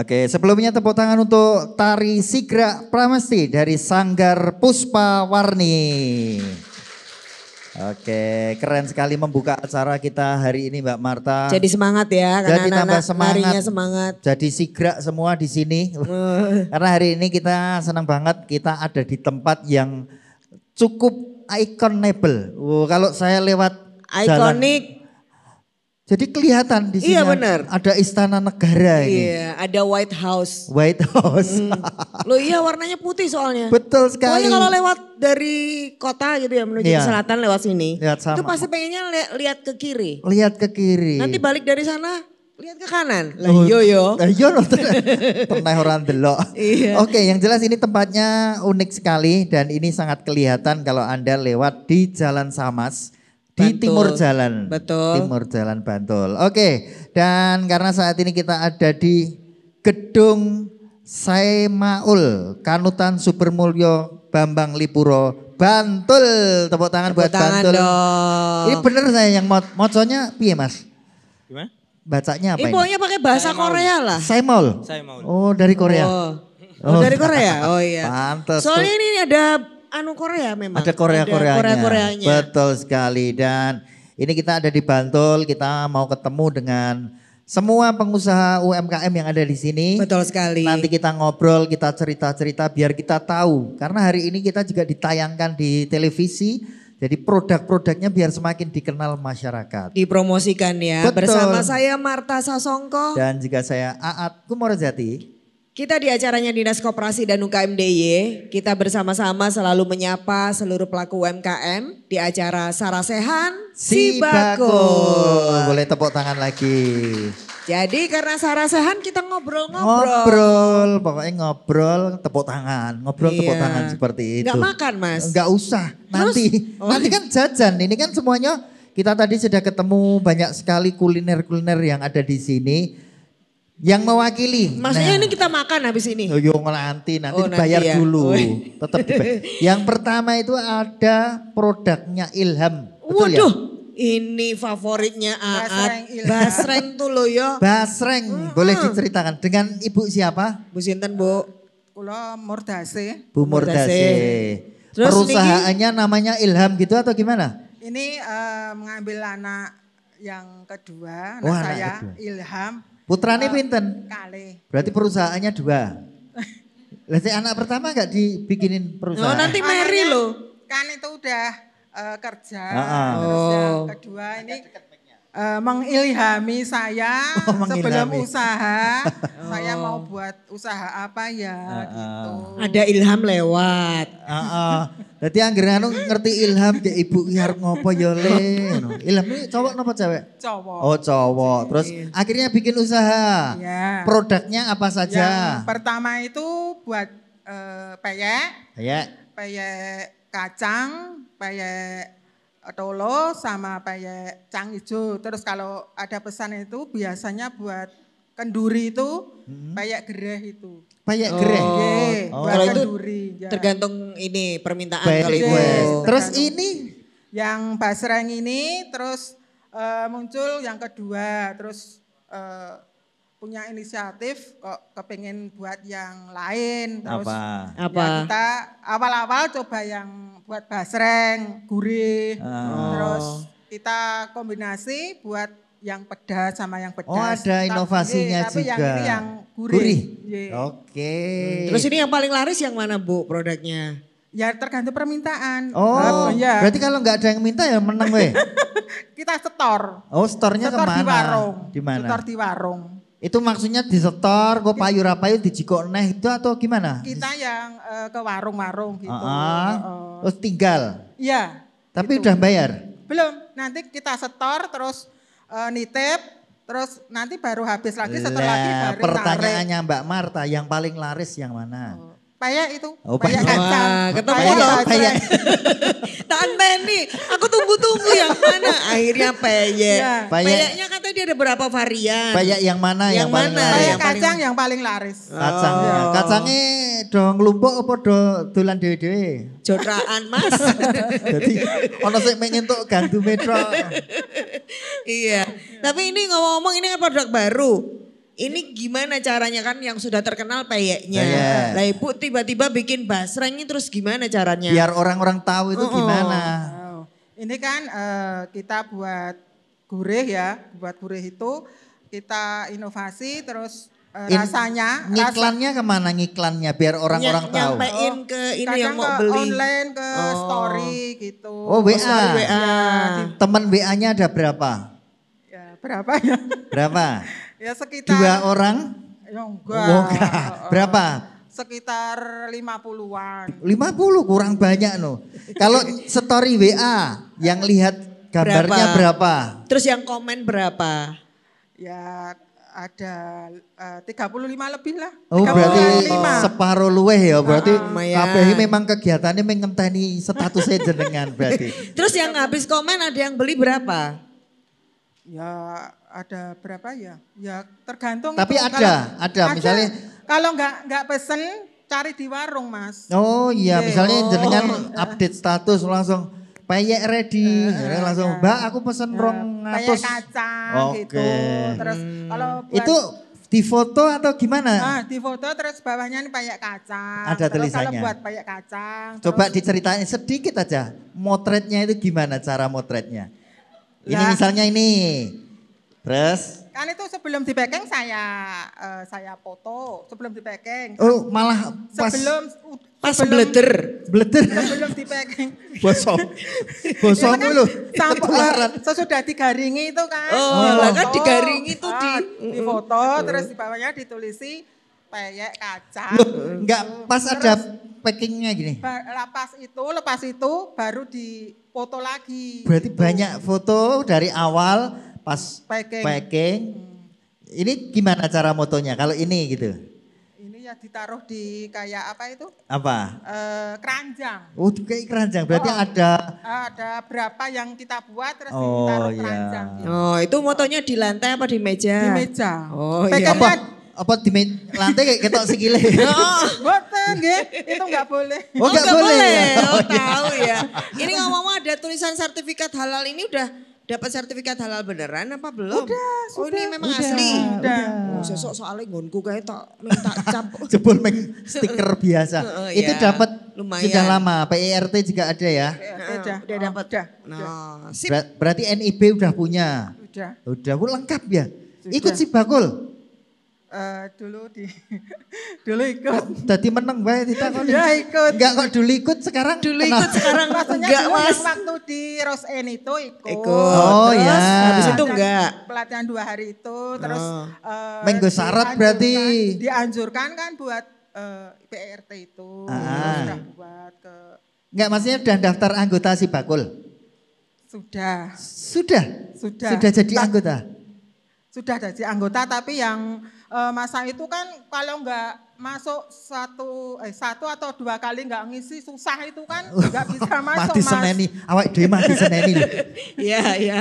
Oke, sebelumnya tepuk tangan untuk Tari Sigra Pramesti dari Sanggar Puspa Warni. Oke, keren sekali membuka acara kita hari ini Mbak Marta. Jadi semangat ya, Jadi karena tambah larinya semangat. semangat. Jadi sigra semua di sini. Karena hari ini kita senang banget kita ada di tempat yang cukup iconable. Kalau saya lewat Ikonik. jadi kelihatan di sini Iya benar. ada istana negara ini. Iya, ada White House. White House. Loh iya warnanya putih soalnya. Betul sekali. Pokoknya kalau lewat dari kota gitu ya menuju ke selatan lewat sini. Itu pasti pengennya lihat ke kiri. Lihat ke kiri. Nanti balik dari sana lihat ke kanan. Lah yo. Iya pernah orang delok. Iya. Oke, yang jelas ini tempatnya unik sekali dan ini sangat kelihatan kalau Anda lewat di Jalan Samas. Di Bantul. Timur Jalan. Betul. Timur Jalan Bantul. Oke, dan karena saat ini kita ada di Gedung Saimaul Kanutan Supermulyo Bambang Lipuro Bantul. Tepuk tangan buat Bantul. Dong. Ini bener saya yang moconya piye Mas? Gimana? Bacanya apa ini? Pokoknya pakai bahasa Korea lah. Saimaul. Saimaul. Oh, dari Korea. Oh dari Korea? Oh iya. Pantes. Soalnya ini ada Korea memang. Ada Korea-Koreanya. Korea-Koreanya. Betul sekali. Dan ini kita ada di Bantul, kita mau ketemu dengan semua pengusaha UMKM yang ada di sini. Betul sekali. Nanti kita ngobrol, kita cerita-cerita biar kita tahu. Karena hari ini kita juga ditayangkan di televisi. Jadi produk-produknya biar semakin dikenal masyarakat. Dipromosikan ya. Betul. Bersama saya Marta Sasongko. Dan juga saya Aat Kumorojati. Kita di acaranya Dinas Koperasi dan UKM DIY, kita bersama-sama selalu menyapa seluruh pelaku UMKM di acara Sarasehan Si Bakul. Boleh tepuk tangan lagi. Jadi karena Sarasehan kita ngobrol-ngobrol. Ngobrol, pokoknya ngobrol, tepuk tangan. Ngobrol, tepuk Iya. tangan seperti itu. Nggak makan Mas? Nggak usah, nanti. Oh. Nanti kan jajan, ini kan semuanya kita tadi sudah ketemu banyak sekali kuliner-kuliner yang ada di sini. Yang mewakili. Maksudnya ini kita makan habis ini? Yo nanti Oh, dibayar nanti ya. dulu. Oh. Tetap dibayar. Yang pertama itu ada produknya Ilham. Betul ya? Waduh, ini favoritnya Aat. Basreng tuh loh ya. Basreng, boleh diceritakan dengan ibu siapa? Bu Sinten Bu? Kula Murdase. Bu Murdase. Terus Perusahaannya namanya Ilham gitu atau gimana? Ini mengambil anak yang kedua, Oh, anak anak saya kedua. Ilham. Putrane pinten? Kali. Berarti perusahaannya 2. Berarti anak pertama gak dibikinin Oh perusahaan? nanti Mary Anaknya loh. Kan itu udah kerja. Ah. Terus yang Oh. kedua ini mengilhami saya Oh, sebelum mengilhami. usaha. Saya mau buat usaha apa ya gitu. Ada Ilham lewat. Berarti anggere anu ngerti Ilham kayak ibu ki arep ngopo ya le. Ngono. Ilham ini cowok napa cewek? Cowok. Oh cowok. Terus akhirnya bikin usaha. Ya. Produknya apa saja? Yang pertama itu buat peyek. Ya. Peyek kacang, peyek tolo sama peyek cang hijau. Terus kalau ada pesan itu biasanya buat kenduri itu peyek gereh itu. Peyek gereh. Nggih, Oh. buat Kalau itu kenduri. Ya. tergantung ini permintaan Baik, kali itu. Yes. Terus Tergantung. ini Yang basreng ini terus muncul yang kedua, terus punya inisiatif kok kepengen buat yang lain. Terus apa? ya Apa? kita awal-awal coba yang buat basreng, gurih. Terus kita kombinasi buat yang pedas sama yang pedas. Oh ada inovasinya Tapi juga. yang ini yang gurih. Iya. Oke. Terus ini yang paling laris yang mana Bu produknya? Ya tergantung permintaan. Oh, ya. berarti kalau nggak ada yang minta ya menang weh. Kita setor. Oh, store-nya Setor kemana? di warung. Di mana? Setor di warung. Itu maksudnya di setor, kok payu-rapayu dijikok neh itu atau gimana? Kita yang ke warung-warung gitu. Terus tinggal. Iya. Tapi gitu. udah bayar? Belum. Nanti kita setor terus nitip. Terus nanti baru habis lagi setor lagi baru tarik. Pertanyaannya Mbak Marta, yang paling laris yang mana? Peyek itu. Oh, peyek peyek. kacang. Wah, ketemu Peyek loh. basreng. Peyek. Tante nih, aku tunggu-tunggu yang mana? Akhirnya peyek. Iya. Peyeknya katanya dia ada berapa varian. Peyek yang mana Yang paling mana? laris? Peyek yang paling- kacang yang paling laris. Kacangnya. Oh. Kacangnya dong lumpuk apa dolan dewe-dewe? Jodraan Mas. Jadi ono sing pengen tok gantu metro. Iya. Tapi ini ngomong-ngomong ini kan produk baru. Ini gimana caranya kan yang sudah terkenal peyeknya. Peyek. Lah Ibu tiba-tiba bikin basreng ini terus gimana caranya? Biar orang-orang tahu itu gimana. Oh, ini kan kita buat gurih ya, buat gurih itu kita inovasi terus rasanya. Ngiklannya kemana ngiklannya biar orang-orang tahu? Nyampein ke ini kadang yang mau ke beli. online, ke story gitu. Oh WA. Story WA. Teman WA-nya ada berapa? Ya, berapa ya? Berapa? Ya sekitar 2 orang? Ya enggak. Oh, enggak. Berapa? Sekitar 50-an. 50 kurang banyak no. Kalau story WA yang lihat gambarnya berapa? Terus yang komen berapa? Ya ada 35 lebih lah. Oh berarti 35. separuh luweh ya berarti lumayan. kabeh memang kegiatannya mengenteni statusnya jenengan berarti. Terus yang habis komen ada yang beli berapa? Ya ada berapa ya? Ya tergantung. Tapi itu. ada misalnya. Kalau nggak pesen cari di warung Mas. Oh iya misalnya Oh. jenengan update status langsung peyek ready, langsung Mbak aku pesen rong Kayak ngatus. kacang Oke. gitu. Terus kalau buat, Itu di foto atau gimana? di foto terus bawahnya ini peyek kacang. Ada Terus tulisannya. kalau buat peyek kacang. Coba terus, diceritain sedikit aja. Motretnya itu gimana cara motretnya? Ini Ya. misalnya ini. Terus kan itu sebelum di packing saya foto sebelum di packing. oh malah pas Pas bleder. bleder. sebelum di packing. Bosok. Bosokmu lho. Ketularan. Sesudah digaringi itu kan. Oh, lah kan digaringi tuh di foto terus di bawahnya ditulisi peyek kacang. Loh, enggak pas ada packingnya gini. Lepas itu baru dipoto lagi. Berarti banyak foto dari awal pas Packing. packing. Ini gimana cara motonya kalau ini gitu? Ini ya ditaruh di kayak apa itu? Apa? Keranjang. Oh kayak keranjang berarti Ada berapa yang kita buat terus Oh, ditaruh iya. keranjang. Oh, itu motonya di lantai apa di meja? Di meja. Oh, iya. apa di lantai kayak ketok sikile. Boten nggih, itu enggak boleh. Oh, nggak boleh. Oh, Oh, iya. tahu ya. Ini ngomong-ngomong ada tulisan sertifikat halal ini udah dapat sertifikat halal beneran apa belum? Oh, ini memang asli. Udah. Oh, sesok soalnya nggonku kayak tak minta cap. Jebul meng stiker biasa. Oh, Itu iya. dapat Lumayan. sudah lama. PIRT juga ada ya. Udah dapat. Udah. Nah, sip. Berarti NIB udah punya. Udah. Udah lengkap ya. Sudah. Ikut si Bakul. Dulu ikut. Tadi menang bae ditakoni. Ya ikut. Enggak kok dulu ikut sekarang. Dulu ikut sekarang Maksudnya enggak, dulu Mas. yang waktu di Rosen itu ikut. Oh, Terus, ya. Habis itu enggak. Pelatihan 2 hari itu terus Menggo syarat berarti. dianjurkan kan buat PRT itu. Sudah buat ke Enggak maksudnya udah daftar anggota si Bakul. sudah Sudah jadi anggota. sudah jadi anggota tapi yang masa itu kan kalau nggak masuk satu atau 2 kali nggak ngisi susah itu kan nggak bisa masuk Mati seneni, awak dhewe mati seneni lho. Iya, iya.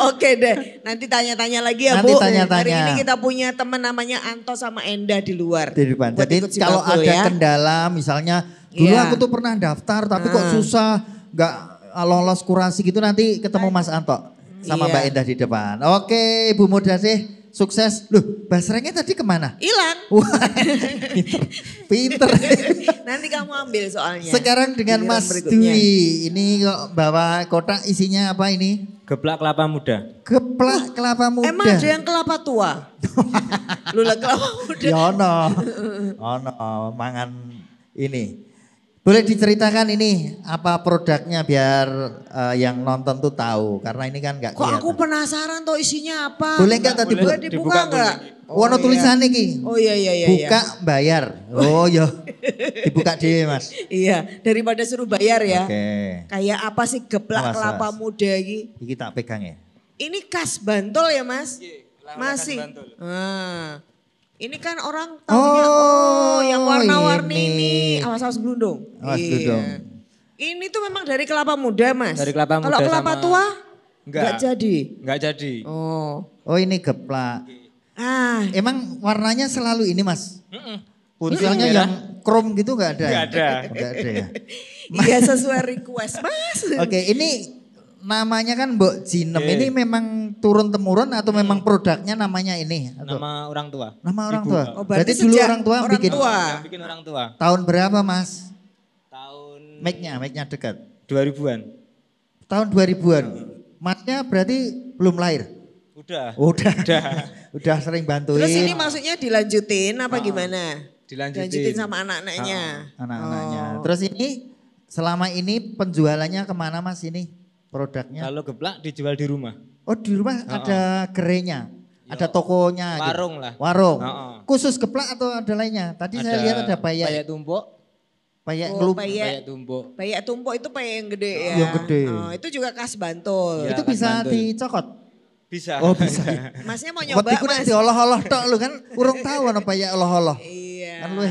Oke deh. Nanti tanya-tanya lagi ya Nanti Bu. tanya-tanya. Hari ini kita punya teman namanya Anto sama Enda di luar. Di depan. Buat Jadi ikut si kalau Bakul ada ya. kendala misalnya dulu Iya. aku tuh pernah daftar tapi kok susah nggak lolos kurasi gitu nanti ketemu Mas Anto sama Iya. Mbak Endah di depan. Oke Ibu Mudasih sukses. Loh basrengnya tadi kemana? Hilang. Wah pinter. Nanti kamu ambil soalnya. Sekarang dengan Giliran Mas berikutnya. Dwi. Ini kok bawa kotak isinya apa ini? Geplak kelapa muda. Geplak kelapa muda. Emang ada yang kelapa tua? Lu lah kelapa muda. Ya ono mangan ini. Boleh diceritakan ini apa produknya biar yang nonton tuh tahu karena ini kan nggak Kok kelihatan. aku penasaran tuh isinya apa? Boleh nggak tadi Boleh Bu? dibuka nggak? Ono tulisannya ki. Oh iya iya iya. Buka bayar. Oh ya. Dibuka deh Mas. Iya, daripada suruh bayar ya. Oke. Kayak apa sih geplak Awas, kelapa awas. muda ini? Iki tak pegang ya. Ini khas Bantul ya Mas? Masih. khas Bantul. Ini kan orang tahunya yang warna-warni ini. Awas-awas gelundung. Awas Iya. gelundung. Ini tuh memang dari kelapa muda Mas? Dari kelapa Kalau muda kelapa sama- tua? Enggak. jadi? Enggak jadi. Oh. Oh ini geplak. Ah, Emang warnanya selalu ini Mas? Puncelnya Merah. yang chrome gitu nggak ada? Nggak ada. Nggak ada ya. iya sesuai request Mas. Oke ini namanya kan Mbok Jinem. Oke. Ini memang turun temurun atau memang produknya namanya ini? Atau? Nama orang tua. Nama orang Ibu. tua. Oh, berarti berarti dulu sejak orang tua orang bikin. tua. Yang bikin orang tua. Tahun berapa Mas? Tahun Mic-nya dekat. 2000-an. Tahun 2000-an. Masnya berarti belum lahir? Udah. Udah. Udah sering bantuin. Terus ini maksudnya dilanjutin apa gimana? Dilanjutin. Sama anak-anaknya. Anak-anaknya. Oh. Terus ini selama ini penjualannya kemana Mas ini produknya? Kalau geplak dijual di rumah. Oh di rumah ada gerainya, ada tokonya. Warung gitu. lah. Warung. Oh. Khusus geplak atau ada lainnya? Tadi saya lihat ada Payak payak, tumpuk. payak Oh, ngelup. payak. Payak tumpuk. Payak tumpuk itu payak yang gede ya. Yang gede. Oh, itu juga khas Bantul. Ya, Itu kan bisa Bantul. dicokot. Bisa. Oh bisa. Masnya mau nyoba Waktu itu Mas? diolah-olah tok lu kan urung tahu ana payak olah-olah. Iya. Kan lu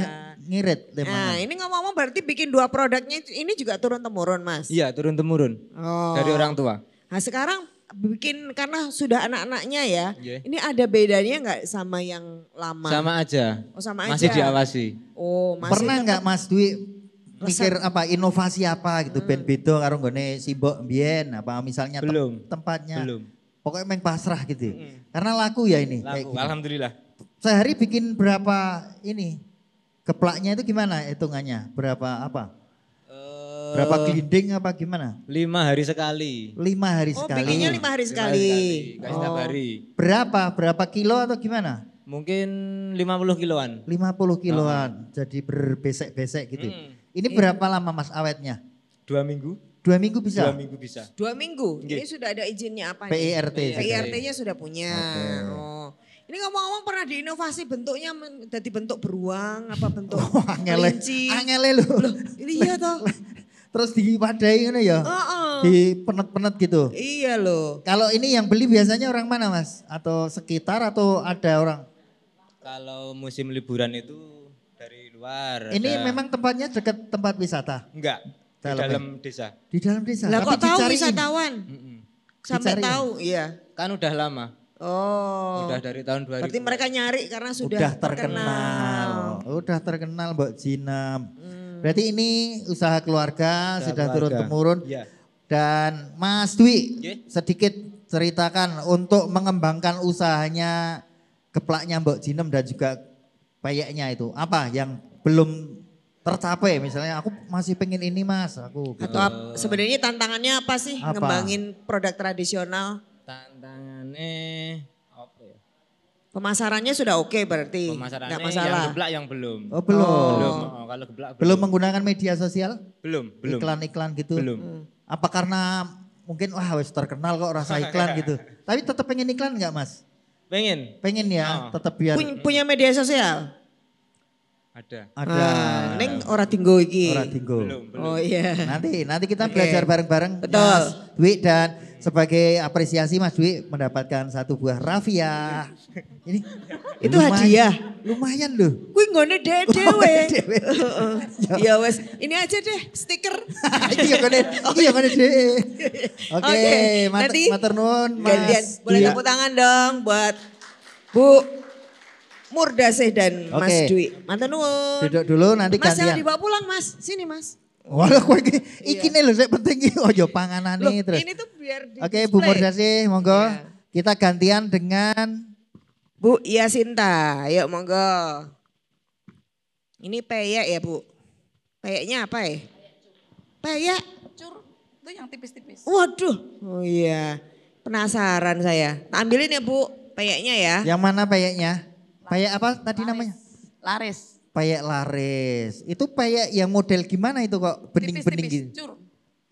ngirit deh Nah mangan. ini ngomong-ngomong berarti bikin 2 produknya ini juga turun-temurun Mas? Iya turun temurun Oh. dari orang tua. Nah sekarang bikin karena sudah anak-anaknya ya. Iya. Ini ada bedanya nggak sama yang lama? Sama aja. Oh sama Masih aja. diawasi. Oh masih Pernah tetap- nggak Mas Dwi mikir apa inovasi apa gitu ben beda karo nggone Simbok mbiyen apa misalnya Belum. tempatnya. Belum. Pokoknya main pasrah gitu. Karena laku ya ini kayak Laku. gini. Alhamdulillah. Sehari bikin berapa ini? Keplaknya itu gimana hitungannya? Berapa apa? Berapa gelinding apa gimana? 5 hari sekali. 5 hari Oh sekali. bikinnya 5 hari sekali. Gak setiap hari. Berapa kilo atau gimana? Mungkin 50 kiloan. 50 kiloan. Jadi berbesek-besek gitu. Ini Iya. berapa lama Mas awetnya? 2 minggu. 2 minggu bisa? 2 minggu bisa. 2 minggu. Nggih. Ini sudah ada izinnya apa PIRT. nih? PIRT-nya sudah punya. Oke. Oh. Ini ngomong-ngomong pernah diinovasi bentuknya jadi bentuk beruang apa bentuk Angele. kelinci. Angele lu. Iya toh. Terus diwadai ngono ya? Heeh. Di penet-penet gitu. Iya loh. Kalau ini yang beli biasanya orang mana Mas? Atau sekitar atau ada orang? Kalau musim liburan itu dari luar. Ini ada- memang tempatnya dekat tempat wisata. Enggak. Di Dalam dalam desa. Di dalam desa. Lah Tapi kok tahu dicariin. wisatawan? Sampai Dicariin. tahu, iya. Kan udah lama. Oh. Udah dari tahun 2000. Berarti mereka nyari karena sudah, Udah terkenal. Udah terkenal Mbak Jinam. Berarti ini usaha keluarga Usaha sudah keluarga. turun temurun. Iya. Dan Mas Dwi Nggih. sedikit ceritakan untuk mengembangkan usahanya geplaknya Mbak Jinem dan juga payeknya itu. Apa yang belum tercapai misalnya aku masih pengen ini Mas aku gitu. Atau sebenarnya tantangannya apa sih Apa? ngembangin produk tradisional? Tantangannya apa ya? Pemasarannya sudah oke berarti. Pemasarannya Nggak yang masalah. geblak yang belum. Oh belum. Belum. Oh, kalau geblak Belum menggunakan media sosial? Belum. Iklan-iklan gitu? Belum. Apa karena mungkin wah wis terkenal kok rasa iklan gitu. Tapi tetap pengen iklan nggak Mas? Pengen. Pengen ya, tetap biar Punya media sosial? Ada. ada. Neng ora tinggo iki. Ora tinggo. Belum. Oh iya. Nanti kita Oke. belajar bareng-bareng Betul. Mas Dwi dan sebagai apresiasi Mas Dwi mendapatkan satu buah rafia. Ini Itu hadiah? Lumayan loh. Kuwi nggone dhek dhewe. dhewe. Ya wes, ini aja deh stiker. Iki ya kene, iki ya kene dhewe. Oke, Oke, nanti matur nuwun Gantian, Mas. boleh Dwi. tepuk tangan dong buat Bu Murdasih dan Mas Oke. Dwi. Matur nuwun. Duduk dulu nanti Mas jangan gantian. dibawa pulang Mas, sini Mas. Walah kowe iki nih lho sing penting iki ojo panganane Loh, terus. ini tuh biar di Oke, Bu display. Murdasih monggo. Iya. Kita gantian dengan Bu Yasinta, ayo monggo. Ini peyek ya Bu? Peyeknya apa ya? Peyek? Cur, itu yang tipis-tipis. Waduh, oh iya. Penasaran saya. Ambilin ya Bu, peyeknya ya. yang mana payeknya? Payek apa tadi namanya? Laris. Payek laris. Itu payek yang model gimana itu kok bening-bening Tipis-tipis, gitu? cur.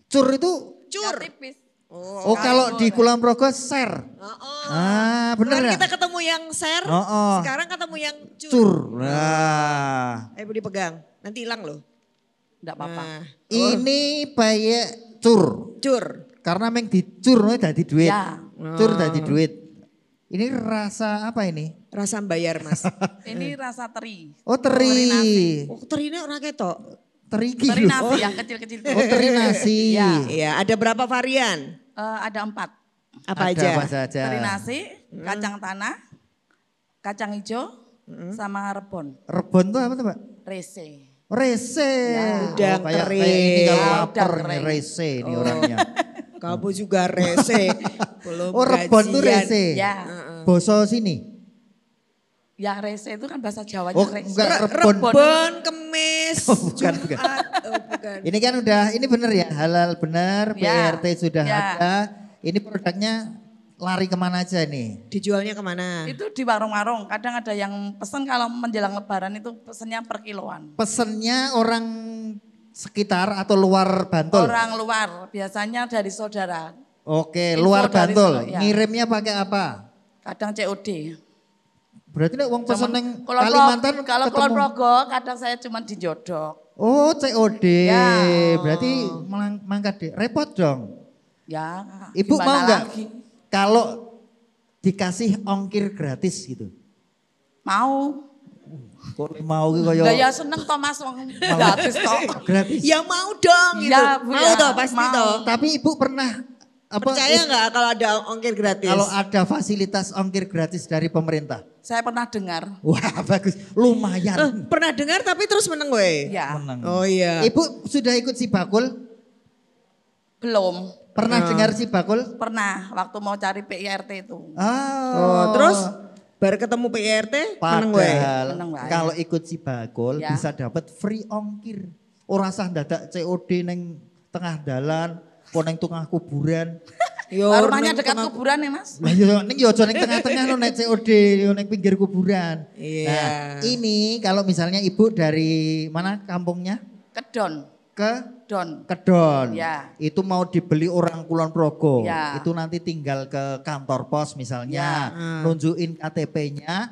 Cur itu Cur. Ya, tipis. oh kalau di Kulon Progo ser. Oh, Ah, bener Kemarin ya? kita ketemu yang ser, Oh, oh. sekarang ketemu yang cur. Cur. Nah, Ayo Bu dipegang, nanti hilang loh. Enggak apa-apa. Nah, ini payek cur. cur. Karena meng dicur dadi duit. Ya. Cur dadi duit. Ini rasa apa ini? Rasa bayar Mas. Ini rasa teri. Oh Teri nasi. teri. Oh terine orang ketok. Terigi Teri loh. nasi yang kecil-kecil. itu. Oh teri nasi. Ya. Iya, ada berapa varian? Ada 4. Apa Ada aja? apa saja? Teri nasi, kacang tanah, kacang hijau, sama rebon. Rebon tuh apa tuh Mbak? Rese. Rese. Ya. Udang kayak kering. ini kalau Ya, lapar udang nih kering. rese ini orangnya. kamu juga rese. Belum Oh rebon tuh gajian. rese. Ya. Boso sini. Ya rese itu kan bahasa Jawanya Oh rese. enggak rebon. Rebon, kemis, Oh, bukan, bukan. Jumat. Oh, bukan. Ini kan udah, ini bener ya halal benar, Ya, PRT sudah ya. ada. Ini produknya lari kemana aja nih? Dijualnya kemana? Itu di warung-warung. Kadang ada yang pesen kalau menjelang lebaran itu pesennya per kiloan. Pesennya orang sekitar atau luar Bantul? Orang luar, biasanya dari saudara. Oke, Info luar dari Bantul. ya. Ngirimnya pakai apa? Kadang COD. Berarti nek wong pesen neng Kalau Kalimantan kalau ketemu. Kulon Progo kadang saya cuma di Jodok. Oh, COD. Ya. Berarti mangkat deh. Repot dong. Ya. Ibu gimana mau nggak lagi? kalau dikasih ongkir gratis gitu? Mau. Kok mau gitu Lah ya kayak seneng Thomas wong gratis kok. gratis. Ya mau dong gitu. Ya, Bu, mau ya, toh pasti mau. toh. Tapi ibu pernah apa? Percaya nggak kalau ada ongkir gratis? Kalau ada fasilitas ongkir gratis dari pemerintah? Saya pernah dengar. Wah bagus, lumayan. Pernah dengar tapi terus meneng we. Ya. Menang. Oh iya. Ibu sudah ikut si bakul? Belum. Pernah dengar si bakul? Pernah waktu mau cari PIRT itu. Oh, terus baru ketemu PIRT meneng we. Padahal Meneng wae. kalau ikut si bakul Ya. bisa dapat free ongkir. Ora sah dadak COD neng tengah dalan, po neng tengah kuburan. Yo, Rumahnya neng dekat tengah- kuburan ya Mas? Lah yo ning yo aja ning tengah-tengah lo nek COD yo ning pinggir kuburan. Iya. Nah, ini kalau misalnya ibu dari mana kampungnya? Kedon. Ke Don. Kedon. Ya. Itu mau dibeli orang Kulon Progo. Ya. Itu nanti tinggal ke kantor pos misalnya, nunjukin KTP-nya,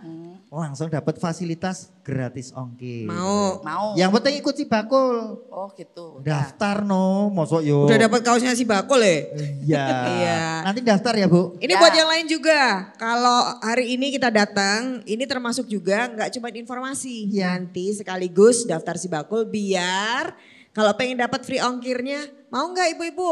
langsung dapat fasilitas gratis ongkir. Mau. Mau. Yang penting ikut si bakul. Oh gitu. Daftar no, mosok yo. Udah dapat kaosnya si Bakul ya? Iya. Iya. Nanti daftar ya Bu. Ini Ya. buat yang lain juga. Kalau hari ini kita datang, ini termasuk juga nggak cuma informasi. Iya. Nanti sekaligus daftar si Bakul biar kalau pengen dapat free ongkirnya, mau nggak ibu-ibu?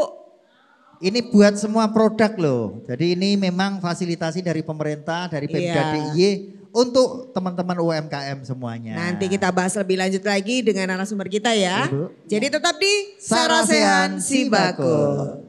Ini buat semua produk loh. Jadi ini memang fasilitasi dari pemerintah, dari Pemda Iya. DIY untuk teman-teman UMKM semuanya. Nanti kita bahas lebih lanjut lagi dengan narasumber kita ya. Ibu. Jadi tetap di Sarasehan Sarasehan Si Bakul.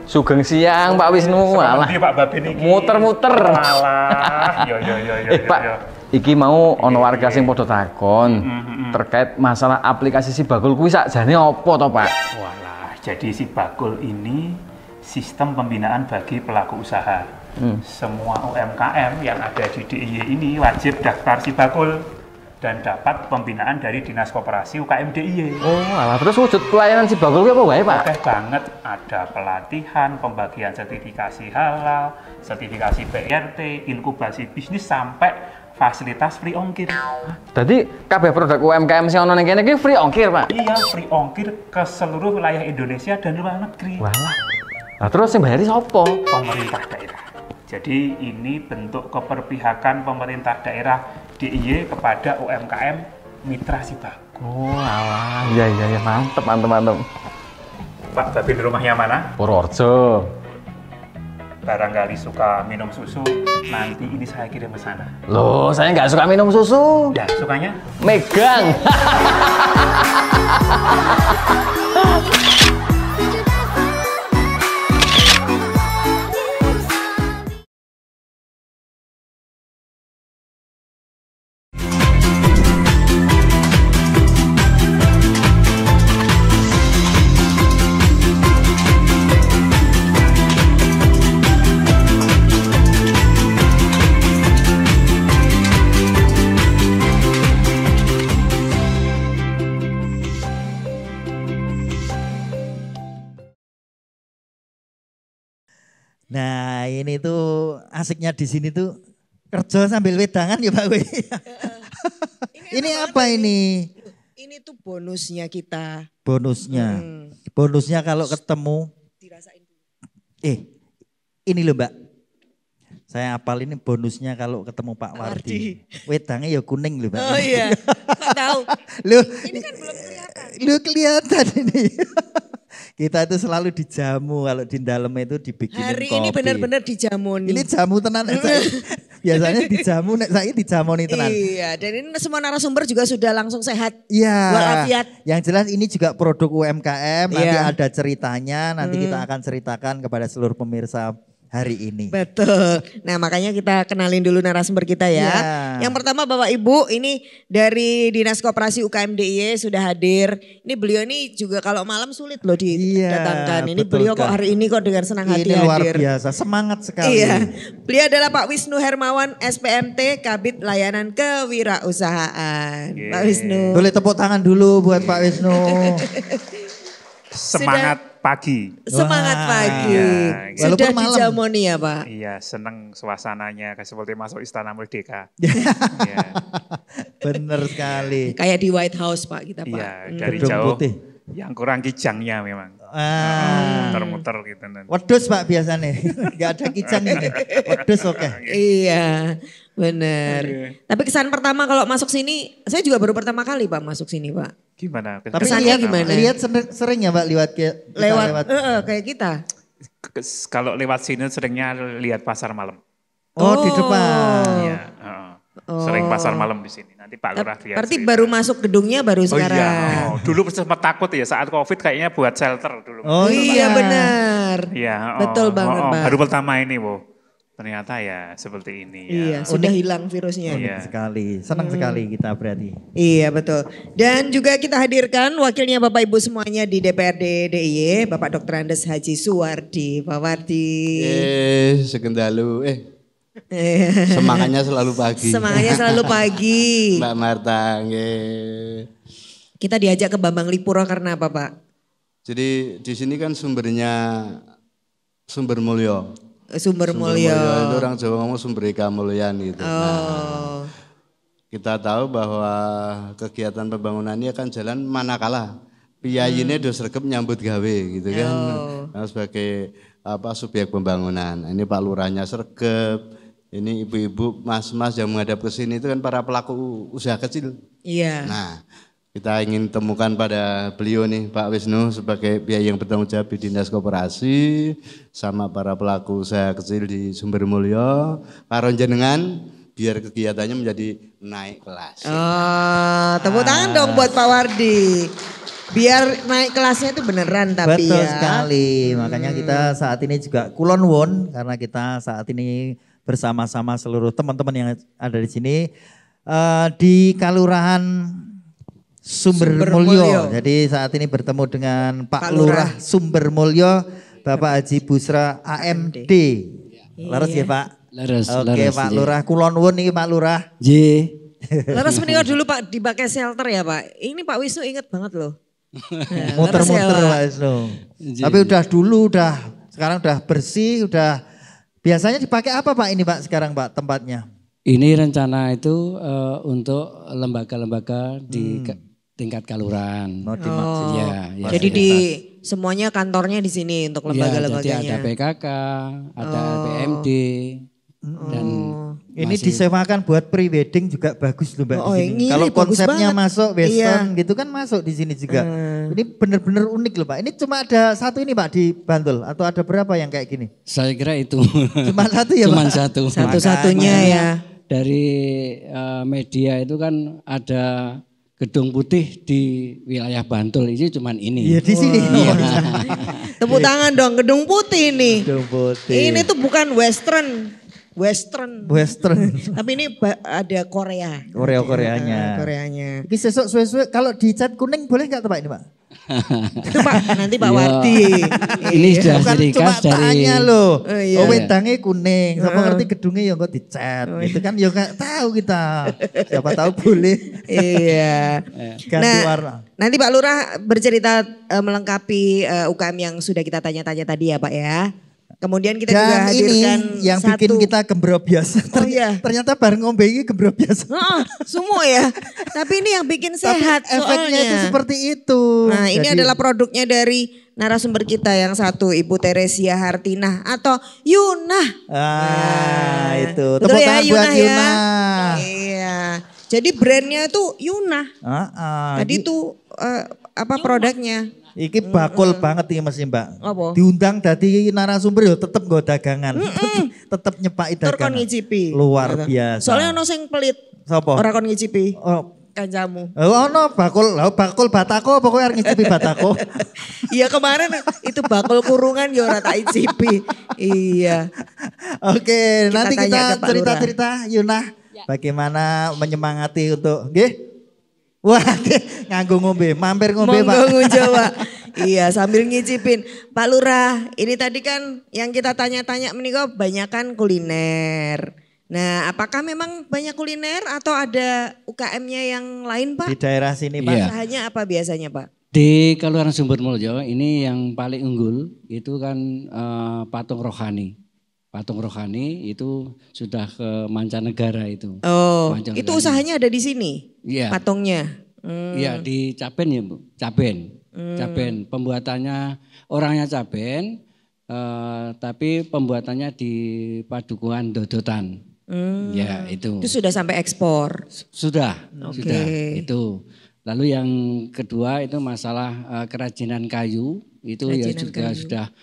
Sugeng siang Pak Wisnu, alah. Iya Pak Babin iki. Muter-muter. Alah, yo. Pak, iki mau ono warga sing padha takon terkait masalah aplikasi Si Bakul kuwi sakjane apa to, Pak? Walah, jadi Si Bakul ini sistem pembinaan bagi pelaku usaha. Semua UMKM yang ada di DIY ini wajib daftar Si Bakul dan dapat pembinaan dari Dinas Koperasi UKM DIY. Oh, alah terus wujud pelayanan Si Bakul kuwi apa wae, Pak? Oke banget, ada pelatihan, pembagian sertifikasi halal, sertifikasi PRT, inkubasi bisnis sampai fasilitas free ongkir. Dadi kabeh produk UMKM sing ono ning kene iki free ongkir, Pak. Iya, free ongkir ke seluruh wilayah Indonesia dan luar negeri. Walah. Lah terus sing bayari sapa? Pemerintah daerah. Jadi ini bentuk keperpihakan pemerintah daerah DIY kepada UMKM mitra Si Bakul. Oh, alah. Iya, mantep. Pak Babin rumahnya mana? Purworejo. Barangkali suka minum susu, nanti ini saya kirim ke sana. Loh, saya nggak suka minum susu. Ya, sukanya? Megang. Nah ini tuh asiknya di sini tuh Kerja sambil wedangan ya Pak Wi. Ini apa ini? Ini tuh bonusnya kita. Bonusnya. Bonusnya kalau ketemu. Dirasain dulu. Ini loh Mbak. Saya apal ini bonusnya kalau ketemu Pak Wardi. Wedangnya ya kuning loh Mbak. Oh iya, nggak tahu. Loh, Ini kan belum kelihatan. Loh kelihatan ini. Kita itu selalu dijamu kalau di dalam itu dibikinin Hari kopi. ini benar-benar dijamuni. Ini jamu tenan. Biasanya dijamu, saya dijamuni tenan. Iya, dan ini semua narasumber juga sudah langsung sehat. Iya. Walafiat. Yang jelas ini juga produk UMKM. Nanti Iya. ada ceritanya. Nanti kita akan ceritakan kepada seluruh pemirsa hari ini. Betul. Nah makanya kita kenalin dulu narasumber kita ya. Iya. Yang pertama Bapak Ibu ini dari Dinas Koperasi UKM DIY sudah hadir. Ini beliau ini juga kalau malam sulit loh didatangkan. Ini betul, beliau kok Kak. hari ini kok dengan senang hati Ini luar hadir. biasa, semangat sekali. Iya. Beliau adalah Pak Wisnu Hermawan SPMT Kabid Layanan Kewirausahaan. Pak Wisnu. Boleh tepuk tangan dulu buat Pak Wisnu. Semangat pagi. Semangat Wah. pagi. Iya, Sudah walaupun malam. dijamoni ya Pak. Iya, seneng suasananya kayak seperti masuk Istana Merdeka. Iya, Bener sekali. Kayak di White House Pak kita Pak. iya, dari Gedung jauh. putih. Yang kurang kijangnya memang. Muter-muter gitu. Wedus Pak biasanya. Gak ada kijang ini. Wedus oke. Iya, benar. Tapi kesan pertama kalau masuk sini, saya juga baru pertama kali Pak masuk sini Pak. Gimana? Tapi Kesannya lihat, gimana? lihat sering ya Mbak Lewat, kayak kita. Kalau lewat sini seringnya lihat pasar malam. Oh, di depan. Iya, sering pasar malam di sini. Nanti Pak Lurah lihat. Berarti cerita. baru masuk gedungnya baru Oh sekarang. iya, dulu sempat takut ya saat COVID kayaknya buat shelter dulu. Oh iya benar. Iya, Betul banget Pak. Baru pertama ini, Bu. Ternyata ya seperti ini. Iya, Ya. sudah hilang virusnya. Iya. Sekali, senang sekali kita berarti. Iya betul. Dan juga kita hadirkan wakilnya Bapak Ibu semuanya di DPRD DIY, Bapak Dr. Andes Haji Suwardi. Pak Wardi. Sekendalu, semangatnya selalu pagi. Semangatnya selalu pagi. Mbak Marta, nggih. Kita diajak ke Bambang Lipuro karena apa Pak? Jadi di sini kan sumbernya sumber mulya. Sumber Mulya Mulyo. itu orang Jawa ngomong sumber kamulyan gitu. Nah, kita tahu bahwa kegiatan pembangunan ini akan jalan manakala piyayine do sregep nyambut gawe gitu kan. Nah, sebagai subjek pembangunan. Ini Pak Lurahnya sregep. Ini ibu-ibu, mas-mas yang menghadap ke sini itu kan para pelaku usaha kecil. Iya. Nah, kita ingin temukan pada beliau nih Pak Wisnu sebagai pihak yang bertanggung jawab di Dinas Koperasi sama para pelaku usaha kecil di Sumber Mulyo, karo jenengan biar kegiatannya menjadi naik kelas. Oh, tepuk tangan dong buat Pak Wardi. Biar naik kelasnya itu beneran tapi Betul ya. sekali, makanya kita saat ini juga kulon won karena kita saat ini bersama-sama seluruh teman-teman yang ada di sini di Kalurahan Sumber Mulyo. Jadi saat ini bertemu dengan Pak Lurah Sumber Mulyo, Bapak Haji Busra AMD. Laras ya Pak? Laras. Oke Pak Lurah, kulon won ini Pak Lurah. J. Laras menikah dulu Pak dipakai shelter ya Pak. Ini Pak Wisnu inget banget loh. Nah, Muter-muter laras ya, Pak Wisnu. Tapi sekarang udah bersih, udah biasanya dipakai apa Pak ini Pak sekarang Pak tempatnya? Ini rencana itu untuk lembaga-lembaga di tingkat kalurahan. Ya, ya, Jadi di semuanya kantornya di sini untuk ya, lembaga-lembaganya. jadi ada PKK, ada LPMD, dan Ini disewakan buat pre-wedding juga bagus loh Mbak Oh, di sini. ini Kalau bagus konsepnya banget. masuk western Iya. gitu kan masuk di sini juga. Ini bener-bener unik loh Pak. Ini cuma ada satu ini Pak di Bantul atau ada berapa yang kayak gini? saya kira itu. Cuma satu ya Cuman Pak? satu. Satu-satunya ya. Dari media itu kan ada gedung putih di wilayah Bantul, ini cuman ini. Iya di sini. Tepuk tangan dong Gedung Putih nih. Gedung putih. Ini tuh bukan western. Western. Tapi ini ada Korea. Korea-Koreanya. Koreanya. Ini sesuk suwe-suwe kalau dicat kuning boleh nggak tuh Pak ini Pak? Itu Pak, nanti Pak Ya. Wardi. Ini sudah Bukan ciri cuma khas dari tanya loh. Oh, iya. Oh wedangnya kuning. Siapa ngerti gedungnya ya kok dicat. Gitu kan ya nggak tahu kita. Siapa tahu boleh. Iya. Ganti warna. Nanti Pak Lurah bercerita melengkapi UKM yang sudah kita tanya-tanya tadi ya Pak ya. Kemudian kita juga Dan hadirkan ini yang bikin kita gembrobbias. Oh iya. Ternyata bar ngombe ini gembrobbias. Semua ya. Tapi ini yang bikin sehat efeknya soalnya. itu seperti itu. Nah ini adalah produknya dari narasumber kita yang satu, Ibu Teresia Hartinah atau Yunah. Itu. Betul Tepuk ya tangan buat Yunah. Iya. Jadi brandnya tuh Yunah. Tadi itu produknya. Iki bakul banget iki Mas Mbak. Apa? Diundang dadi narasumber yo tetep nggo dagangan. Tetep nyepaki dagangan. Tur kon ngicipi. Luar biasa. Soalnya ono sing pelit. Sapa? Ora kon ngicipi. Oh, kancamu. Ono bakul batako pokoknya harus ngicipi batako. Iya kemarin itu bakul kurungan ya ora tak icipi. Iya. Oke, nanti kita ke Pak cerita-cerita Yunah bagaimana menyemangati untuk nggih. Wah, nganggo ngombe, mampir ngombe Pak. Monggo Jawa. Iya, sambil ngicipin. Pak Lurah, ini tadi kan yang kita tanya-tanya menika banyakan kuliner. Nah, apakah memang banyak kuliner atau ada UKM-nya yang lain, Pak? Di daerah sini, Pak. Usahanya apa biasanya, Pak? Di Kelurahan Sumbermulyo ini yang paling unggul itu kan patung rohani. Patung rohani itu sudah ke mancanegara itu. Oh, itu usahanya ada di sini? Iya. Patungnya? Iya di Caben ya Bu, Caben. Caben, pembuatannya orangnya Caben, tapi pembuatannya di Padukuhan Dodotan. Ya itu. Itu sudah sampai ekspor? Sudah itu. Lalu yang kedua itu masalah kerajinan kayu, itu ya juga sudah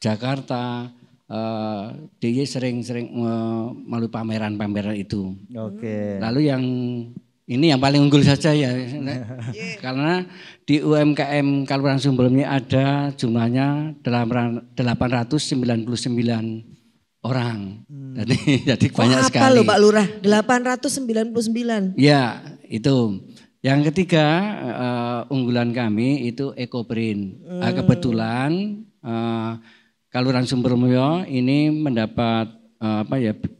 Jakarta, DIY sering-sering melalui pameran-pameran itu. Oke. Lalu yang ini yang paling unggul saja ya, karena di UMKM Kelurahan Sumbermulyo ada jumlahnya 899 orang. Jadi banyak sekali. Apa loh Pak Lurah? 899. Ya itu. Yang ketiga unggulan kami itu EcoPrint. Kebetulan Kelurahan Sumbermulyo ini mendapat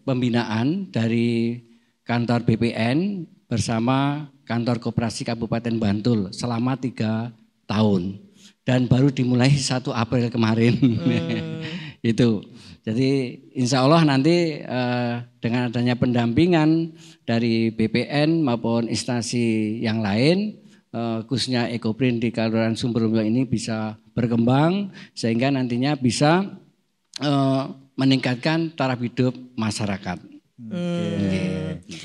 pembinaan dari kantor BPN bersama kantor koperasi Kabupaten Bantul selama 3 tahun dan baru dimulai 1 April kemarin. Itu. Jadi insya Allah nanti dengan adanya pendampingan dari BPN maupun instansi yang lain, khususnya EcoPrint di Kelurahan Sumbermulyo ini bisa berkembang sehingga nantinya bisa meningkatkan taraf hidup masyarakat.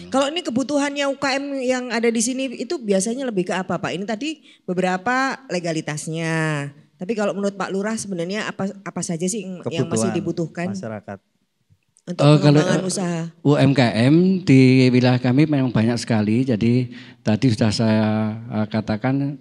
Kalau ini kebutuhannya UKM yang ada di sini itu biasanya lebih ke apa Pak? Ini tadi beberapa legalitasnya. Tapi kalau menurut Pak Lurah sebenarnya apa saja sih yang masih dibutuhkan masyarakat untuk pengembangan usaha? UMKM di wilayah kami memang banyak sekali. Jadi tadi sudah saya katakan